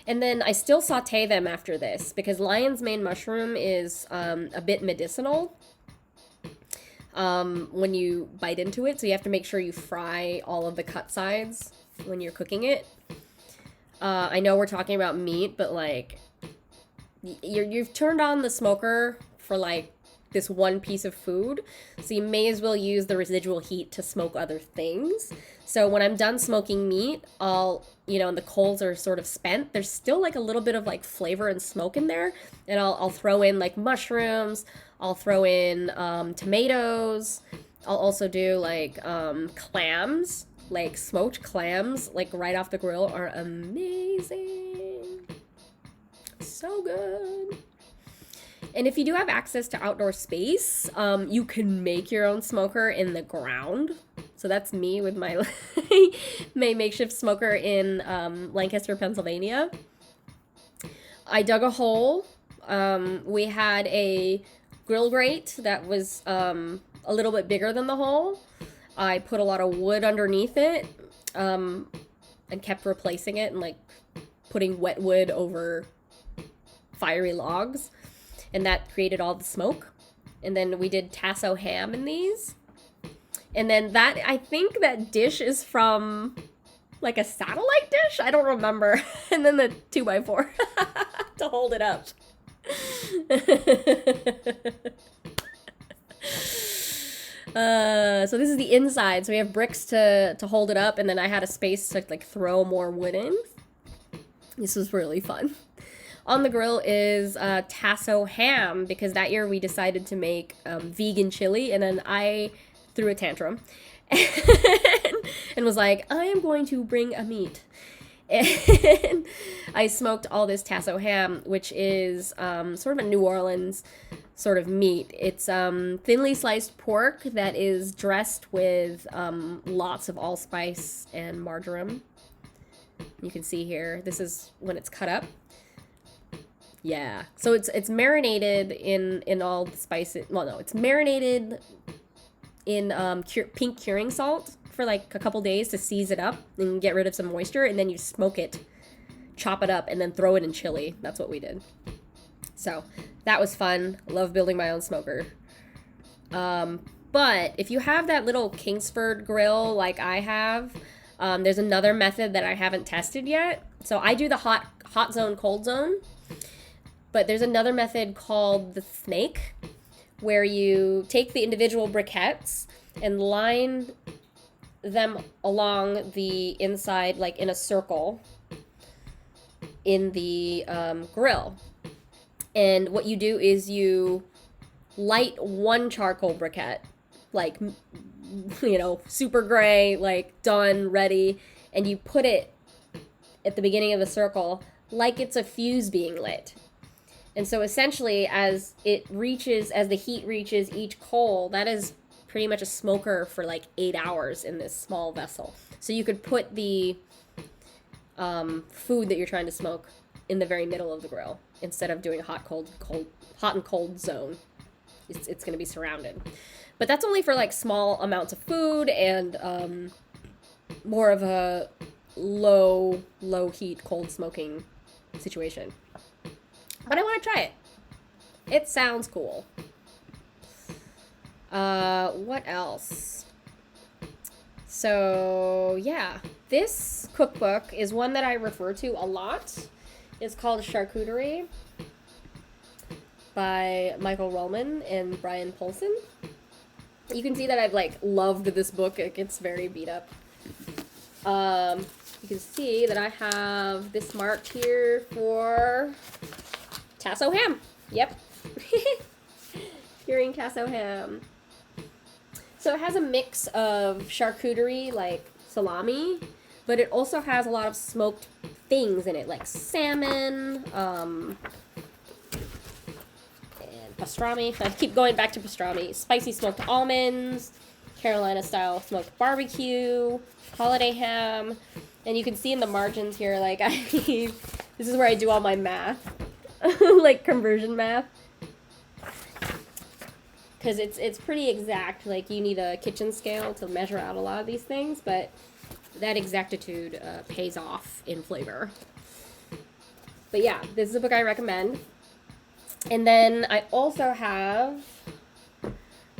And then I still saute them after this, because lion's mane mushroom is a bit medicinal when you bite into it. So you have to make sure you fry all of the cut sides when you're cooking it. I know we're talking about meat, but like, you've turned on the smoker for like this one piece of food, so you may as well use the residual heat to smoke other things. So when I'm done smoking meat, and the coals are sort of spent, there's still like a little bit of like flavor and smoke in there, and I'll throw in like mushrooms, I'll throw in tomatoes, I'll also do like clams, like smoked clams, like right off the grill are amazing. So good. And if you do have access to outdoor space, you can make your own smoker in the ground. So that's me with my my makeshift smoker in Lancaster, Pennsylvania. I dug a hole. We had a grill grate that was a little bit bigger than the hole. I put a lot of wood underneath it, and kept replacing it and like putting wet wood over fiery logs, and that created all the smoke. And then we did tasso ham in these, and then that, I think that dish is from like a satellite dish, I don't remember. And then the 2x4 to hold it up. So this is the inside, so we have bricks to hold it up, and then I had a space to like throw more wood in. This was really fun. On the grill is tasso ham, because that year we decided to make vegan chili, and then I threw a tantrum and was like, I am going to bring a meat. And I smoked all this tasso ham, which is sort of a New Orleans sort of meat. It's thinly sliced pork that is dressed with lots of allspice and marjoram. You can see here, this is when it's cut up. Yeah, so it's marinated in all the spices. Well, no, it's marinated in pink curing salt for like a couple days to seize it up and get rid of some moisture, and then you smoke it, chop it up, and then throw it in chili. That's what we did. So that was fun. Love building my own smoker. But if you have that little Kingsford grill like I have, there's another method that I haven't tested yet. So I do the hot zone, cold zone. But there's another method called the snake, where you take the individual briquettes and line them along the inside, like in a circle, in the grill. And what you do is you light one charcoal briquette, like, super gray, like done, ready, and you put it at the beginning of the circle like it's a fuse being lit. And so essentially, as the heat reaches each coal, that is pretty much a smoker for like 8 hours in this small vessel. So you could put the food that you're trying to smoke in the very middle of the grill instead of doing a hot and cold zone. It's going to be surrounded. But that's only for like small amounts of food and more of a low heat, cold smoking situation. But I want to try it. It sounds cool. What else? So, yeah. This cookbook is one that I refer to a lot. It's called Charcuterie by Michael Roman and Brian Polson. You can see that I've, loved this book. It gets very beat up. You can see that I have this marked here for Tasso ham. Yep. Curing Tasso ham. So it has a mix of charcuterie, like salami, but it also has a lot of smoked things in it, like salmon, and pastrami. I keep going back to pastrami. Spicy smoked almonds, Carolina-style smoked barbecue, holiday ham, and you can see in the margins here, this is where I do all my math. Like conversion math, because it's pretty exact. Like, you need a kitchen scale to measure out a lot of these things, but that exactitude pays off in flavor. But yeah, this is a book I recommend. And then I also have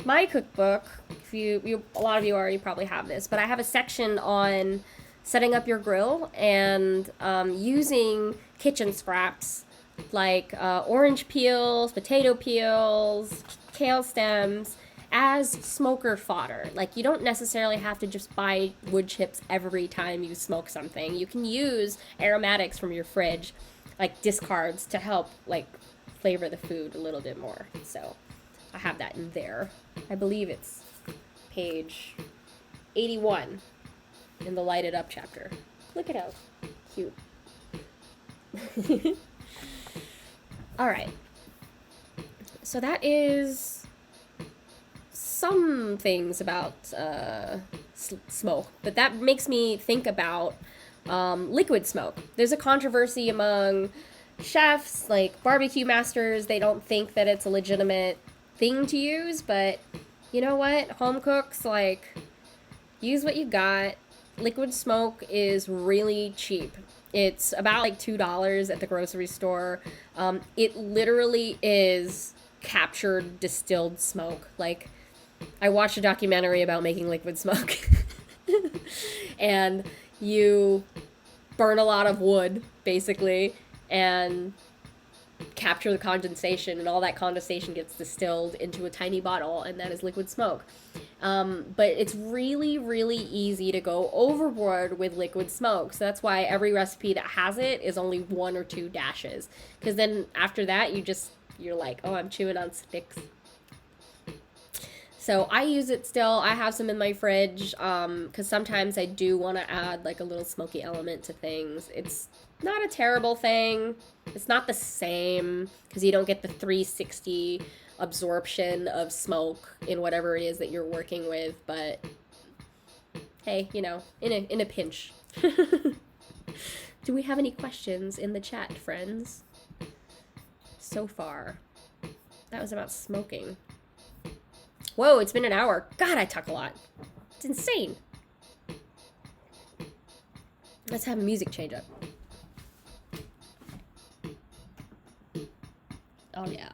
my cookbook. If you a lot of you already probably have this, but I have a section on setting up your grill and using kitchen scraps like orange peels, potato peels, kale stems as smoker fodder. Like, you don't necessarily have to just buy wood chips every time you smoke something. You can use aromatics from your fridge, like discards, to help flavor the food a little bit more. So I have that in there. I believe it's page 81 in the lighted up chapter. Look at how cute. All right. So that is some things about smoke, but that makes me think about liquid smoke. There's a controversy among chefs, like barbecue masters. They don't think that it's a legitimate thing to use, but you know what? Home cooks, use what you got. Liquid smoke is really cheap. It's about $2 at the grocery store. It literally is captured distilled smoke. I watched a documentary about making liquid smoke. And you burn a lot of wood, basically, and capture the condensation, and all that condensation gets distilled into a tiny bottle, and that is liquid smoke. But it's really, really easy to go overboard with liquid smoke. So that's why every recipe that has it is only 1 or 2 dashes. Because then after that, you're like, oh, I'm chewing on sticks. So I use it still. I have some in my fridge because sometimes I do want to add a little smoky element to things. It's not a terrible thing. It's not the same because you don't get the 360 absorption of smoke in whatever it is that you're working with, but hey, in a pinch. Do we have any questions in the chat, friends? So far. That was about smoking. Whoa, it's been an hour. God, I talk a lot. It's insane. Let's have a music change up. Oh, yeah.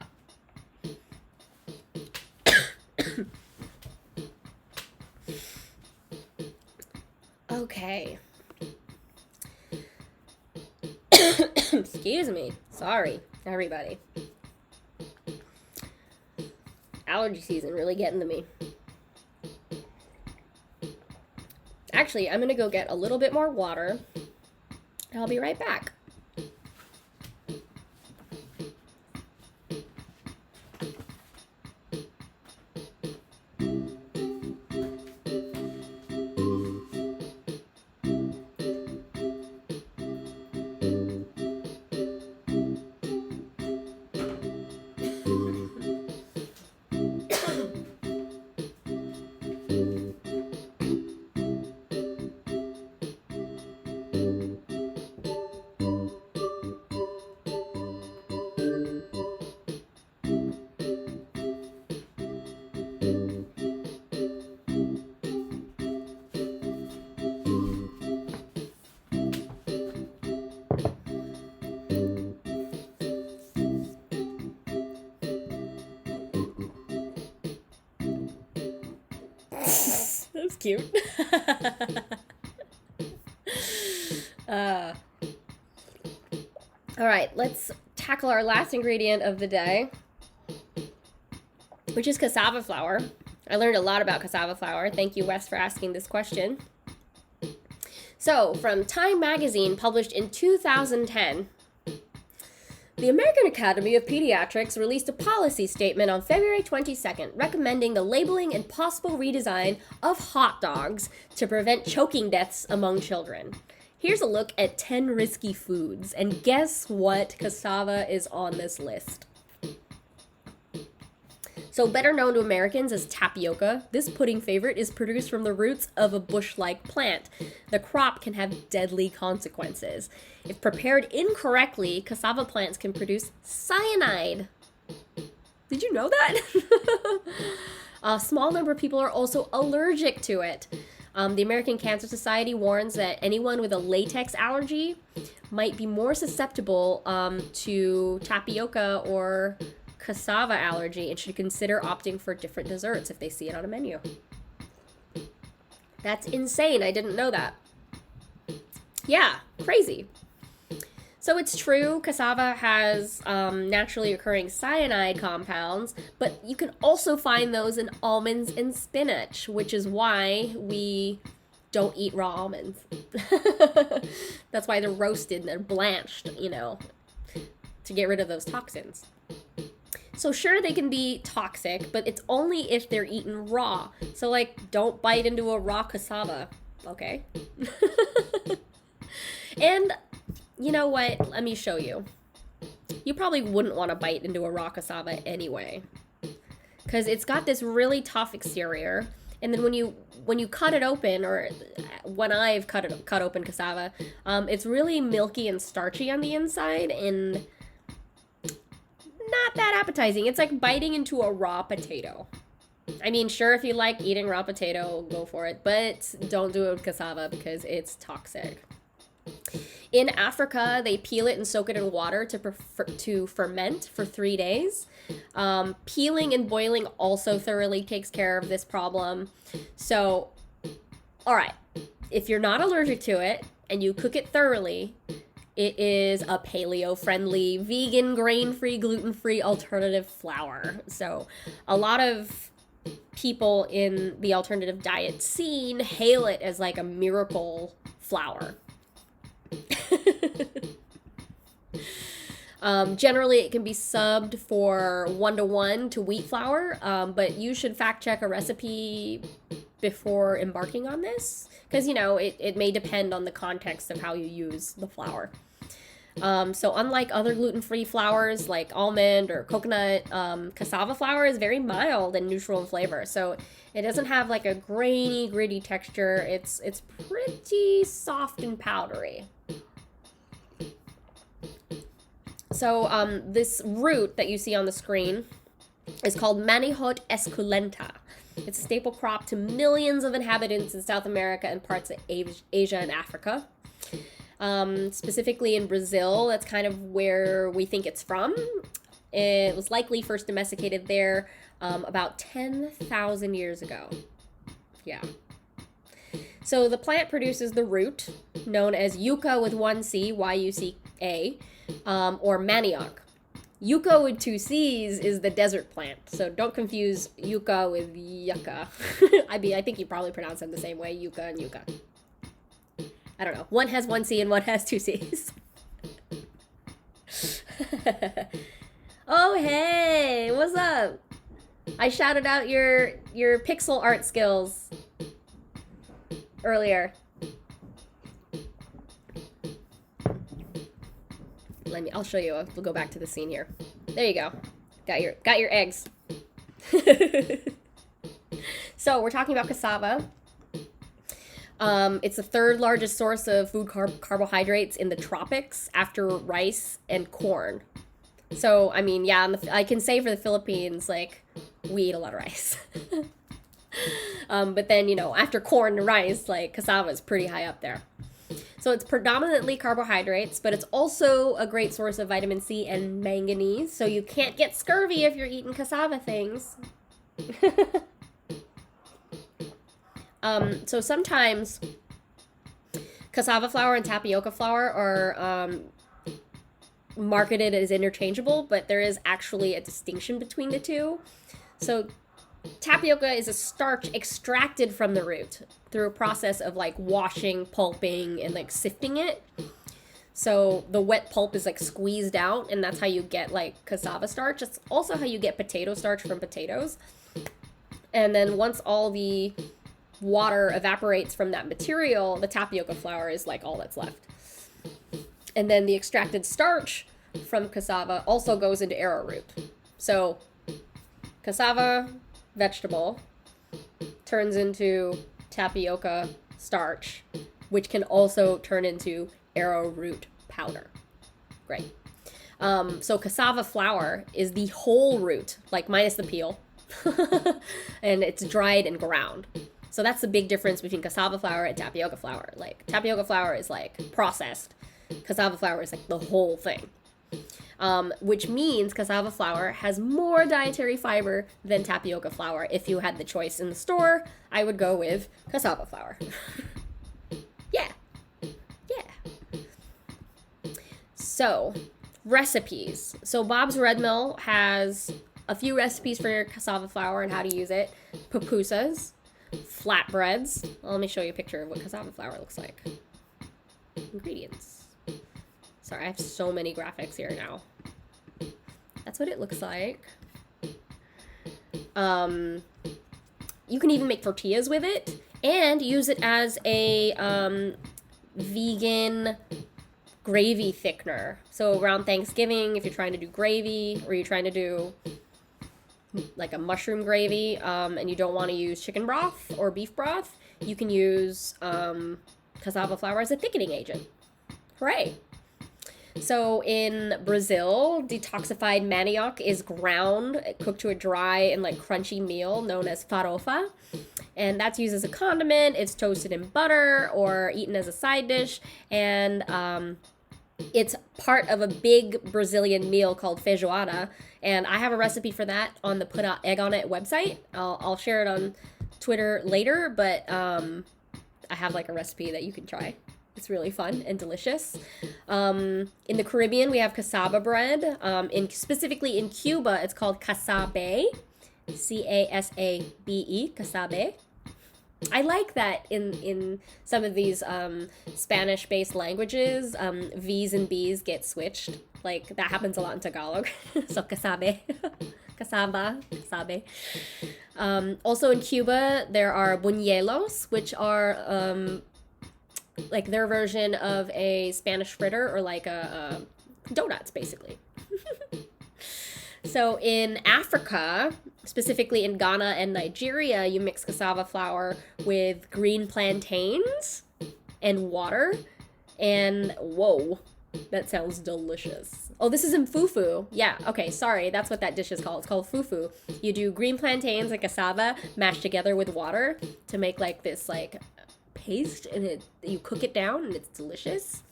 Okay. Excuse me. Sorry, everybody. Allergy season really getting to me. Actually, I'm gonna go get a little bit more water. I'll be right back. That was cute. All right, let's tackle our last ingredient of the day, which is cassava flour. I learned a lot about cassava flour. Thank you, Wes, for asking this question. So, from Time magazine, published in 2010, the American Academy of Pediatrics released a policy statement on February 22nd recommending the labeling and possible redesign of hot dogs to prevent choking deaths among children. Here's a look at 10 risky foods, and guess what cassava is on this list? So, better known to Americans as tapioca, this pudding favorite is produced from the roots of a bush-like plant. The crop can have deadly consequences. If prepared incorrectly, cassava plants can produce cyanide. Did you know that? A small number of people are also allergic to it. The American Cancer Society warns that anyone with a latex allergy might be more susceptible to tapioca or cassava allergy and should consider opting for different desserts if they see it on a menu. That's insane. I didn't know that. Yeah, crazy. So it's true, cassava has naturally occurring cyanide compounds, but you can also find those in almonds and spinach, which is why we don't eat raw almonds. That's why they're roasted and they're blanched, to get rid of those toxins. So sure, they can be toxic, but it's only if they're eaten raw. So, don't bite into a raw cassava, okay? And you know what? Let me show you. You probably wouldn't want to bite into a raw cassava anyway, because it's got this really tough exterior. And then when you cut it open, or when I've cut open cassava, it's really milky and starchy on the inside and not that appetizing. It's like biting into a raw potato. I mean, sure, if you like eating raw potato, go for it, but don't do it with cassava because it's toxic. In Africa, they peel it and soak it in water to ferment for 3 days. Peeling and boiling also thoroughly takes care of this problem. So, all right, if you're not allergic to it and you cook it thoroughly, it is a paleo-friendly, vegan, grain-free, gluten-free alternative flour. So a lot of people in the alternative diet scene hail it as like a miracle flour. Generally, it can be subbed for 1-to-1 to wheat flour, but you should fact check a recipe before embarking on this, because it may depend on the context of how you use the flour. So unlike other gluten-free flours like almond or coconut, cassava flour is very mild and neutral in flavor. So it doesn't have like a grainy, gritty texture. It's pretty soft and powdery. So this root that you see on the screen is called Manihot esculenta. It's a staple crop to millions of inhabitants in South America and parts of Asia and Africa. Specifically in Brazil, that's kind of where we think it's from. It was likely first domesticated there about 10,000 years ago. Yeah. So the plant produces the root, known as yucca with one C, Y-U-C-A, or manioc. Yucca with two C's is the desert plant, so don't confuse yucca with yucca. I think you probably pronounce them the same way, yucca and yucca. I don't know. One has one C and one has two C's. Oh, hey, what's up? I shouted out your pixel art skills earlier. I'll show you. We'll go back to the scene here. There you go. Got your eggs. So we're talking about cassava. It's the third largest source of food carbohydrates in the tropics after rice and corn. So, I mean, yeah, I can say for the Philippines, like, we eat a lot of rice. But then, after corn and rice, like, cassava is pretty high up there. So it's predominantly carbohydrates, but it's also a great source of vitamin C and manganese. So you can't get scurvy if you're eating cassava things. So sometimes cassava flour and tapioca flour are marketed as interchangeable, but there is actually a distinction between the two. So tapioca is a starch extracted from the root through a process of like washing, pulping, and like sifting it. So the wet pulp is like squeezed out, and that's how you get like cassava starch. It's also how you get potato starch from potatoes. And then once all the water evaporates from that material, the tapioca flour is like all that's left. And then the extracted starch from cassava also goes into arrowroot. So cassava vegetable turns into tapioca starch, which can also turn into arrowroot powder. Great. So cassava flour is the whole root, like minus the peel, and it's dried and ground. So that's the big difference between cassava flour and tapioca flour. Like tapioca flour is like processed. Cassava flour is like the whole thing. Which means cassava flour has more dietary fiber than tapioca flour. If you had the choice in the store, I would go with cassava flour. Yeah. So, recipes. So Bob's Red Mill has a few recipes for your cassava flour and how to use it. Pupusas, flatbreads. Well, let me show you a picture of what cassava flour looks like. Ingredients. Sorry, I have so many graphics here now. That's what it looks like. You can even make tortillas with it and use it as a vegan gravy thickener. So around Thanksgiving, if you're trying to do gravy or you're trying to do like a mushroom gravy and you don't want to use chicken broth or beef broth, you can use cassava flour as a thickening agent. Hooray! So in Brazil, detoxified manioc is ground, cooked to a dry and like crunchy meal known as farofa. And that's used as a condiment. It's toasted in butter or eaten as a side dish. And it's part of a big Brazilian meal called feijoada. And I have a recipe for that on the Put Egg on It website. I'll share it on Twitter later, but I have like a recipe that you can try. It's really fun and delicious. In the Caribbean, we have cassava bread. Specifically in Cuba, it's called casabe. C-A-S-A-B-E, casabe. I like that in some of these Spanish-based languages, V's and B's get switched. Like, that happens a lot in Tagalog. So, casabe. Cassava, casabe. Also in Cuba, there are buñuelos, which are like their version of a Spanish fritter, or like a donuts, basically. So in Africa, specifically in Ghana and Nigeria, you mix cassava flour with green plantains and water. And whoa, that sounds delicious. Oh, this is in fufu. Yeah, okay, sorry, that's what that dish is called. It's called fufu. You do green plantains and cassava mashed together with water to make like this like paste, and you cook it down, and it's delicious.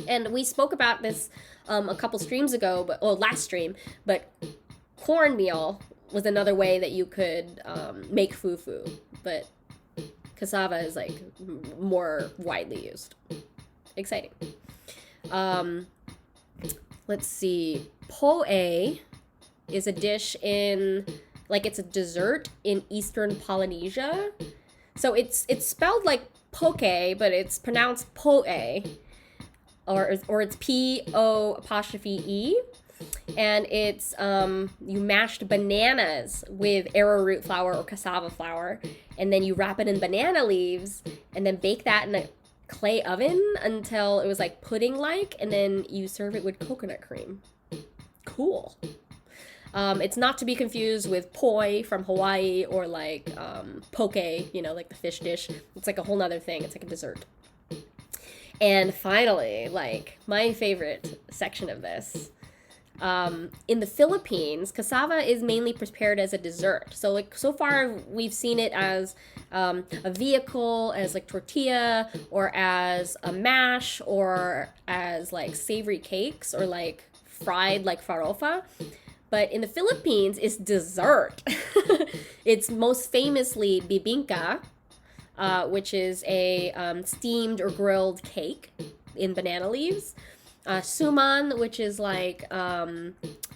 And we spoke about this a couple streams ago, last stream, but cornmeal was another way that you could make fufu. But Cassava is like more widely used. Exciting. Let's see. Poe is a dish in, like, it's a dessert in Eastern Polynesia. So it's spelled like poke, but it's pronounced poe, or it's P-O''E. And it's you mashed bananas with arrowroot flour or cassava flour, and then you wrap it in banana leaves and then bake that in a clay oven until it was like pudding-like, and then you serve it with coconut cream. Cool. It's not to be confused with poi from Hawaii or like poke, you know, like the fish dish. It's like a whole nother thing. It's like a dessert. And finally, like my favorite section of this, in the Philippines, cassava is mainly prepared as a dessert. So like so far we've seen it as a vehicle, as like tortilla, or as a mash, or as like savory cakes, or like fried like farofa. But in the Philippines, it's dessert. It's most famously bibingka, which is a steamed or grilled cake in banana leaves. Suman, which is like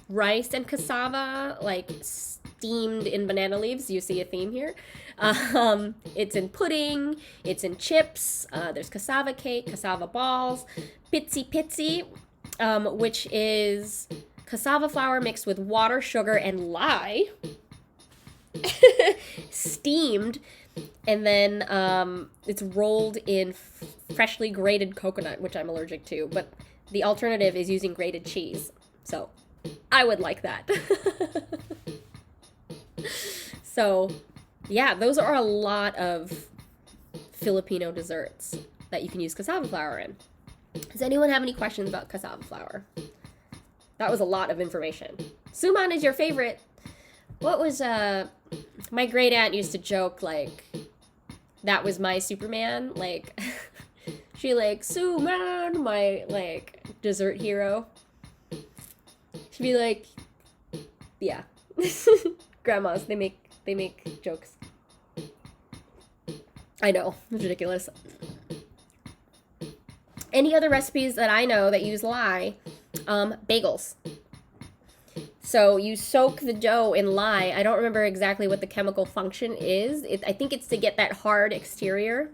rice and cassava, like steamed in banana leaves. You see a theme here. It's in pudding. It's in chips. There's cassava cake, cassava balls. Pitsi, which is cassava flour mixed with water, sugar, and lye, steamed, and then it's rolled in freshly grated coconut, which I'm allergic to, but the alternative is using grated cheese. So I would like that. So yeah, those are a lot of Filipino desserts that you can use cassava flour in. Does anyone have any questions about cassava flour? That was a lot of information. Suman is your favorite. What was, my great aunt used to joke, like, that was my Superman. Like, she like, Suman, my, like, dessert hero. She'd be like, yeah. Grandmas, they make jokes. I know, it's ridiculous. Any other recipes that I know that use lye? Bagels. So you soak the dough in lye. I don't remember exactly what the chemical function is. I think it's to get that hard exterior.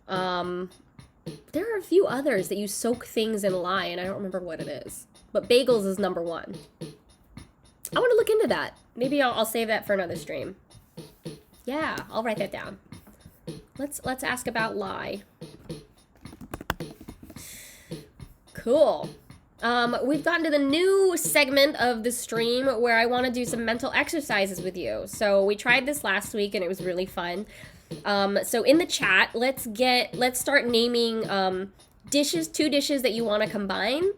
There are a few others that you soak things in lye, and I don't remember what it is. But bagels is number one. I want to look into that. Maybe I'll save that for another stream. Yeah, I'll write that down. Let's ask about lye. Cool. We've gotten to the new segment of the stream where I want to do some mental exercises with you. So we tried this last week and it was really fun. So in the chat, let's start naming two dishes that you want to combine,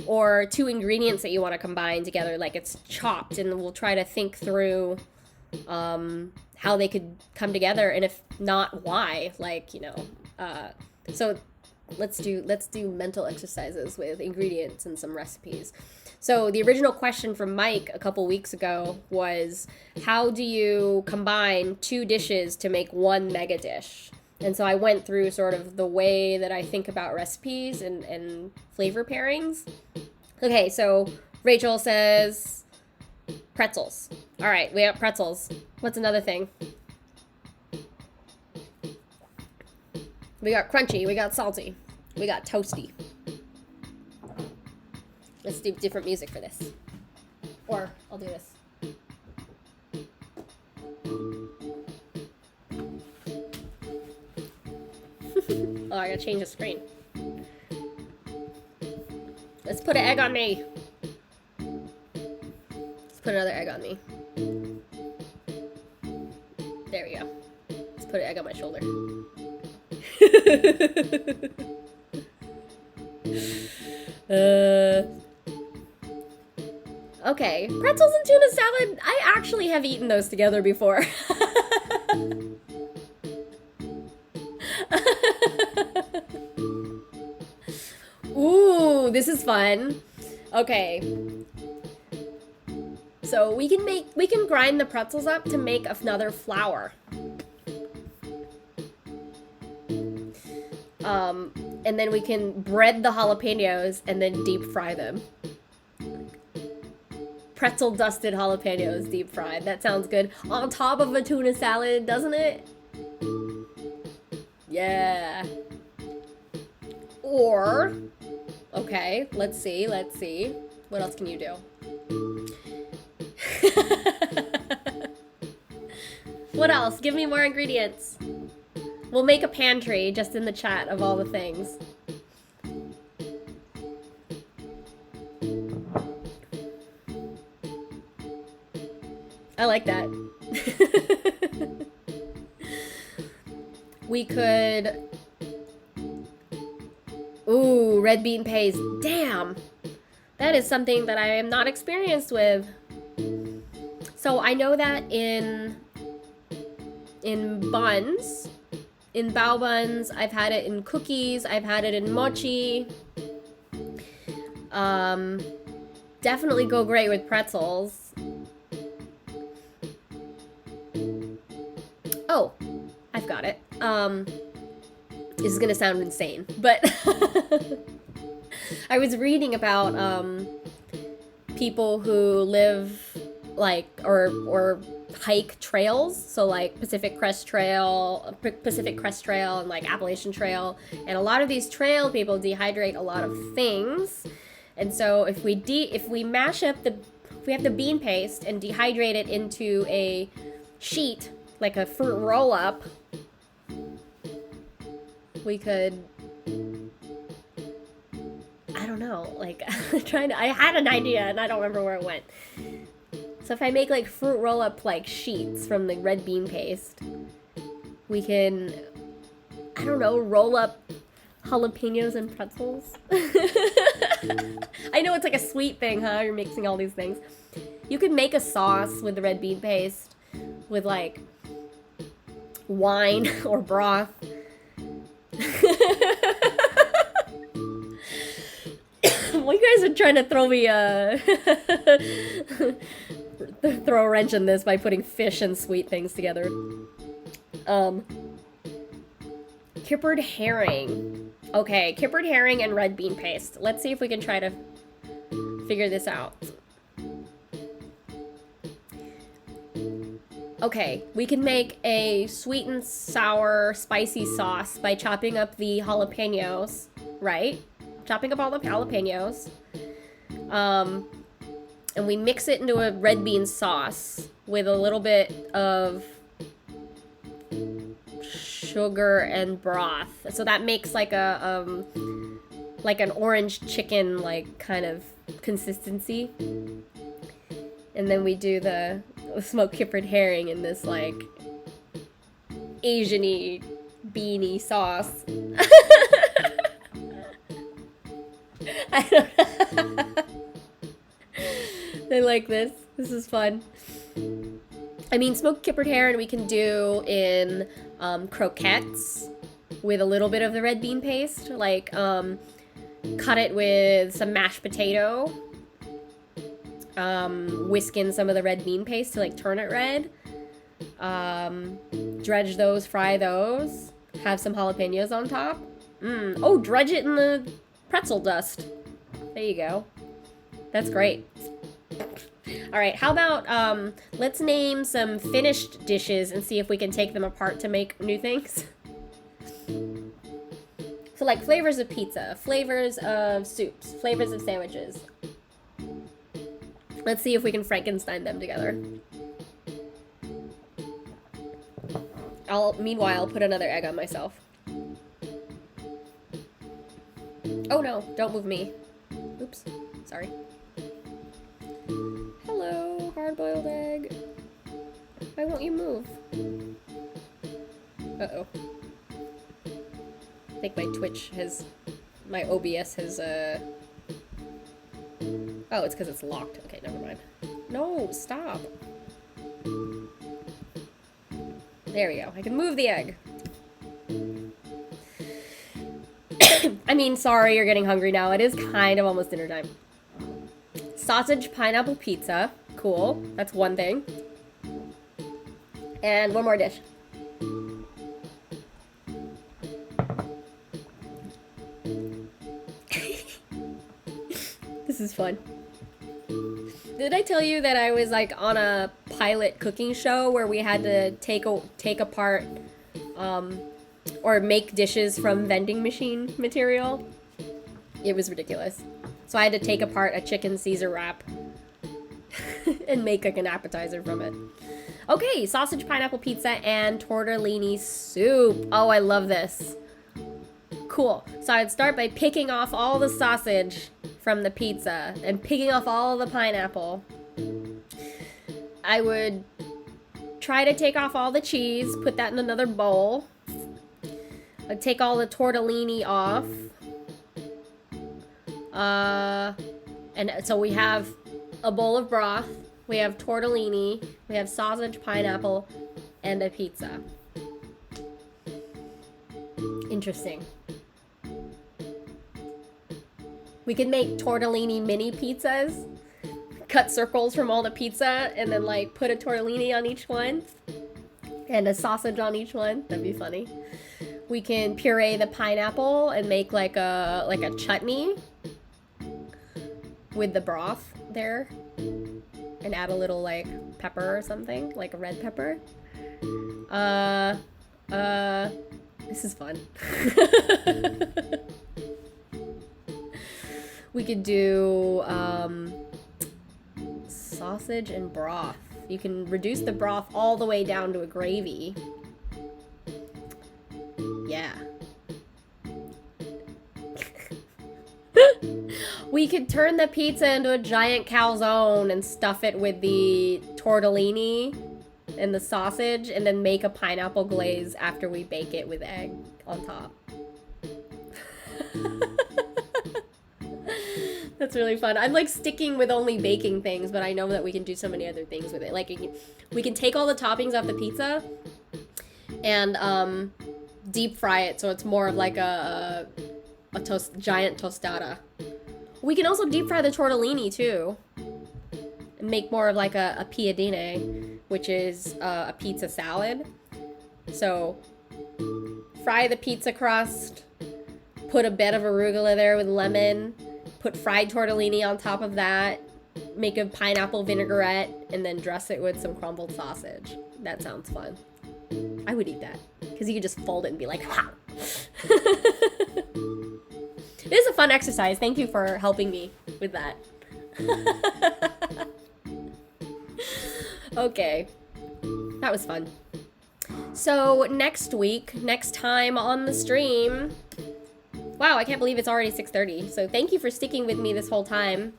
or two ingredients that you want to combine together, like it's chopped, and we'll try to think through how they could come together, and if not, why. Like, you know, so let's do mental exercises with ingredients and some recipes. So the original question from Mike a couple weeks ago was, how do you combine two dishes to make one mega dish? And so I went through sort of the way that I think about recipes and flavor pairings. Okay, so Rachel says pretzels. All right, we got pretzels. What's another thing? We got crunchy, we got salty, we got toasty. Let's do different music for this. Or I'll do this. Oh, I gotta change the screen. Let's put an egg on me. Let's put another egg on me. There we go. Let's put an egg on my shoulder. Okay, pretzels and tuna salad. I actually have eaten those together before. Ooh, this is fun. Okay. So we can grind the pretzels up to make another flour. And then we can bread the jalapenos and then deep fry them. Pretzel dusted jalapenos deep fried. That sounds good. On top of a tuna salad, doesn't it? Yeah. Or, okay, let's see. What else can you do? What else? Give me more ingredients. We'll make a pantry just in the chat of all the things. I like that. We could... Ooh, red bean paste. Damn! That is something that I am not experienced with. So I know that in buns, in bao buns, I've had it in cookies, I've had it in mochi. Definitely go great with pretzels. Oh, I've got it. This is gonna sound insane, but I was reading about people who live like or hike trails, so like Pacific Crest Trail and like Appalachian Trail, and a lot of these trail people dehydrate a lot of things, and so if we mash up if we have the bean paste and dehydrate it into a sheet like a fruit roll up, we could, I don't know, like I had an idea and I don't remember where it went. So if I make like fruit roll up like sheets from the red bean paste, we can, I don't know, roll up jalapenos and pretzels. I know it's like a sweet thing, huh? You're mixing all these things. You could make a sauce with the red bean paste with like wine or broth. Well, you guys are trying to throw me throw a wrench in this by putting fish and sweet things together. Kippered herring. Okay, kippered herring and red bean paste. Let's see if we can try to figure this out. Okay, we can make a sweet and sour spicy sauce by chopping up the jalapenos, right? Chopping up all the jalapenos. And we mix it into a red bean sauce with a little bit of sugar and broth. So that makes like a like an orange chicken like kind of consistency. And then we do the smoked kippered herring in this like Asian-y beanie sauce. I don't know. I like this. This is fun. I mean, smoked kippered herring we can do in croquettes with a little bit of the red bean paste. Like, cut it with some mashed potato. Whisk in some of the red bean paste to like turn it red. Dredge those, fry those. Have some jalapenos on top. Oh, dredge it in the pretzel dust. There you go. That's great. Alright, how about, let's name some finished dishes and see if we can take them apart to make new things. So like flavors of pizza, flavors of soups, flavors of sandwiches. Let's see if we can Frankenstein them together. I'll, meanwhile, put another egg on myself. Oh no, don't move me. Oops, sorry. Hello, hard-boiled egg. Why won't you move? Uh-oh. I think my Twitch has... my OBS has, Oh, it's because it's locked. Okay, never mind. No, stop. There we go. I can move the egg. I mean, sorry, you're getting hungry now. It is kind of almost dinner time. Sausage pineapple pizza. Cool. That's one thing. And one more dish. This is fun. Did I tell you that I was like on a pilot cooking show where we had to take apart or make dishes from vending machine material? It was ridiculous. So I had to take apart a chicken Caesar wrap and make like an appetizer from it. Okay, sausage pineapple pizza and tortellini soup. Oh, I love this. Cool. So I'd start by picking off all the sausage from the pizza and picking off all the pineapple. I would try to take off all the cheese, put that in another bowl. I'd take all the tortellini off. And so we have a bowl of broth, we have tortellini, we have sausage, pineapple, and a pizza. Interesting. We could make tortellini mini pizzas, cut circles from all the pizza, and then like put a tortellini on each one, and a sausage on each one. That'd be funny. We can puree the pineapple and make like a chutney with the broth there, and add a little like pepper or something, like a red pepper. This is fun. We could do sausage and broth. You can reduce the broth all the way down to a gravy. Yeah. We could turn the pizza into a giant calzone and stuff it with the tortellini and the sausage, and then make a pineapple glaze after we bake it with egg on top. That's really fun. I'm like sticking with only baking things, but I know that we can do so many other things with it. Like we can take all the toppings off the pizza and deep fry it so it's more of like a giant tostada. We can also deep fry the tortellini too and make more of like a piadine, which is a pizza salad. So fry the pizza crust, put a bit of arugula there with lemon, put fried tortellini on top of that, make a pineapple vinaigrette, and then dress it with some crumbled sausage. That sounds fun. I would eat that because you could just fold it and be like, ha! It is a fun exercise. Thank you for helping me with that. Okay. That was fun. So next time on the stream... Wow, I can't believe it's already 6:30. So thank you for sticking with me this whole time.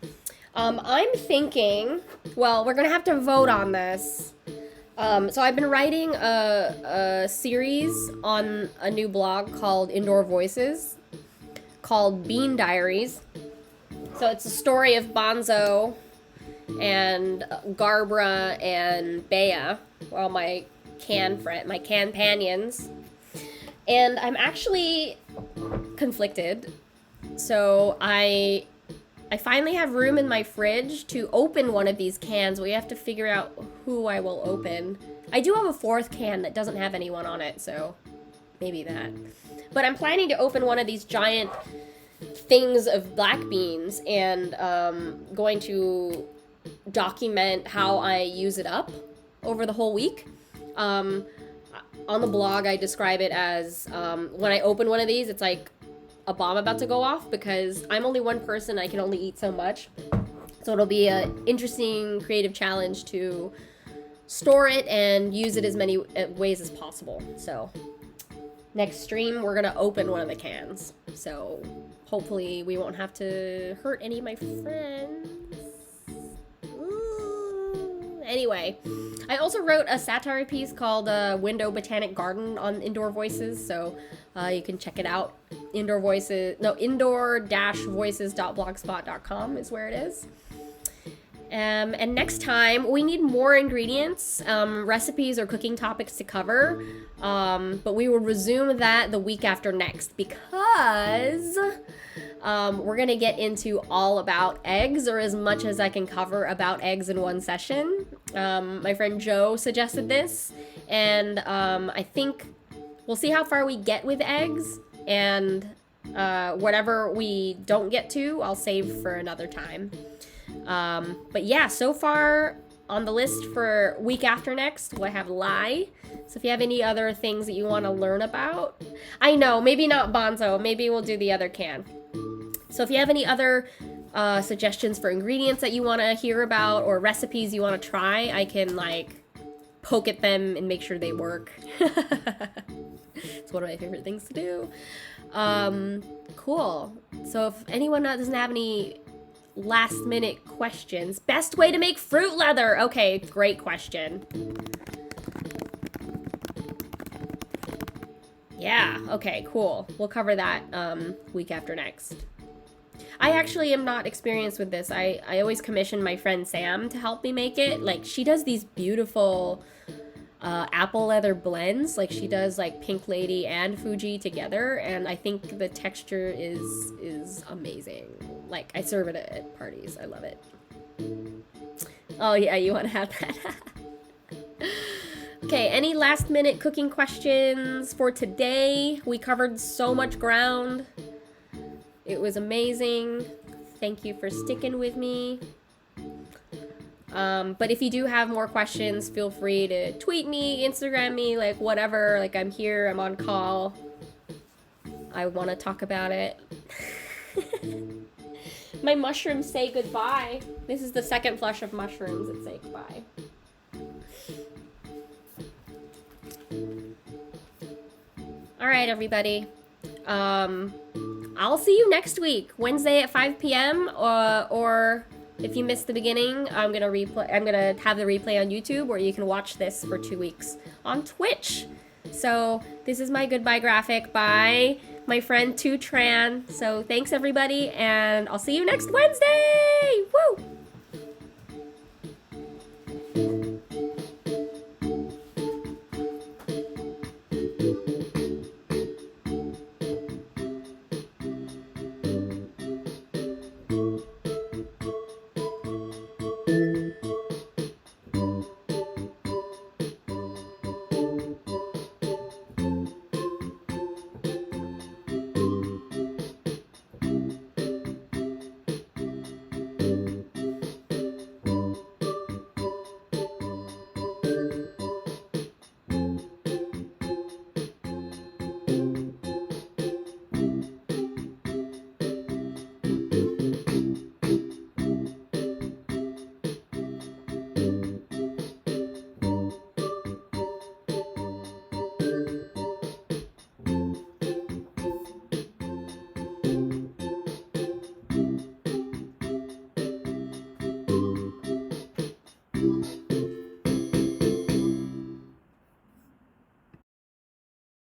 I'm thinking... Well, we're going to have to vote on this. So I've been writing a series on a new blog called Indoor Voices, called Bean Diaries. So it's a story of Bonzo and Garbra and Bea, all my companions. And I'm actually conflicted. So I finally have room in my fridge to open one of these cans. We have to figure out who I will open. I do have a fourth can that doesn't have anyone on it, so maybe that. But I'm planning to open one of these giant things of black beans and going to document how I use it up over the whole week. On the blog, I describe it as when I open one of these, it's like a bomb about to go off because I'm only one person. I can only eat so much. So it'll be an interesting creative challenge to store it and use it as many ways as possible. So next stream, we're going to open one of the cans. So hopefully we won't have to hurt any of my friends. Ooh. Anyway, I also wrote a satire piece called Window Botanic Garden on Indoor Voices. So you can check it out. indoor-voices.blogspot.com is where it is. And next time, we need more ingredients, recipes, or cooking topics to cover. But we will resume that the week after next because we're going to get into all about eggs, or as much as I can cover about eggs in one session. My friend Joe suggested this, and I think we'll see how far we get with eggs. And Whatever we don't get to, I'll save for another time. But yeah, so far on the list for week after next, we'll have lie. So if you have any other things that you want to learn about, I know, maybe not Bonzo, maybe we'll do the other can. So if you have any other suggestions for ingredients that you want to hear about or recipes you want to try, I can like poke at them and make sure they work. It's one of my favorite things to do. Cool. So if anyone doesn't have any last minute questions, best way to make fruit leather. Okay, great question. Yeah, okay, cool. We'll cover that week after next. I actually am not experienced with this. I always commission my friend Sam to help me make it. Like, she does these beautiful apple leather blends. Like, she does like Pink Lady and Fuji together, and I think the texture is amazing. Like, I serve it at parties. I love it. Oh yeah, you want to have that. Okay, any last minute cooking questions for today? We covered so much ground. It was amazing. Thank you for sticking with me. But if you do have more questions, feel free to tweet me, Instagram me, like whatever. Like, I'm here, I'm on call. I want to talk about it. My mushrooms say goodbye. This is the second flush of mushrooms that say goodbye. All right, everybody. I'll see you next week, Wednesday at 5 p.m. Or if you missed the beginning, I'm gonna have the replay on YouTube, or you can watch this for 2 weeks on Twitch. So this is my goodbye graphic by my friend Tu Tran. So thanks everybody, and I'll see you next Wednesday. Woo!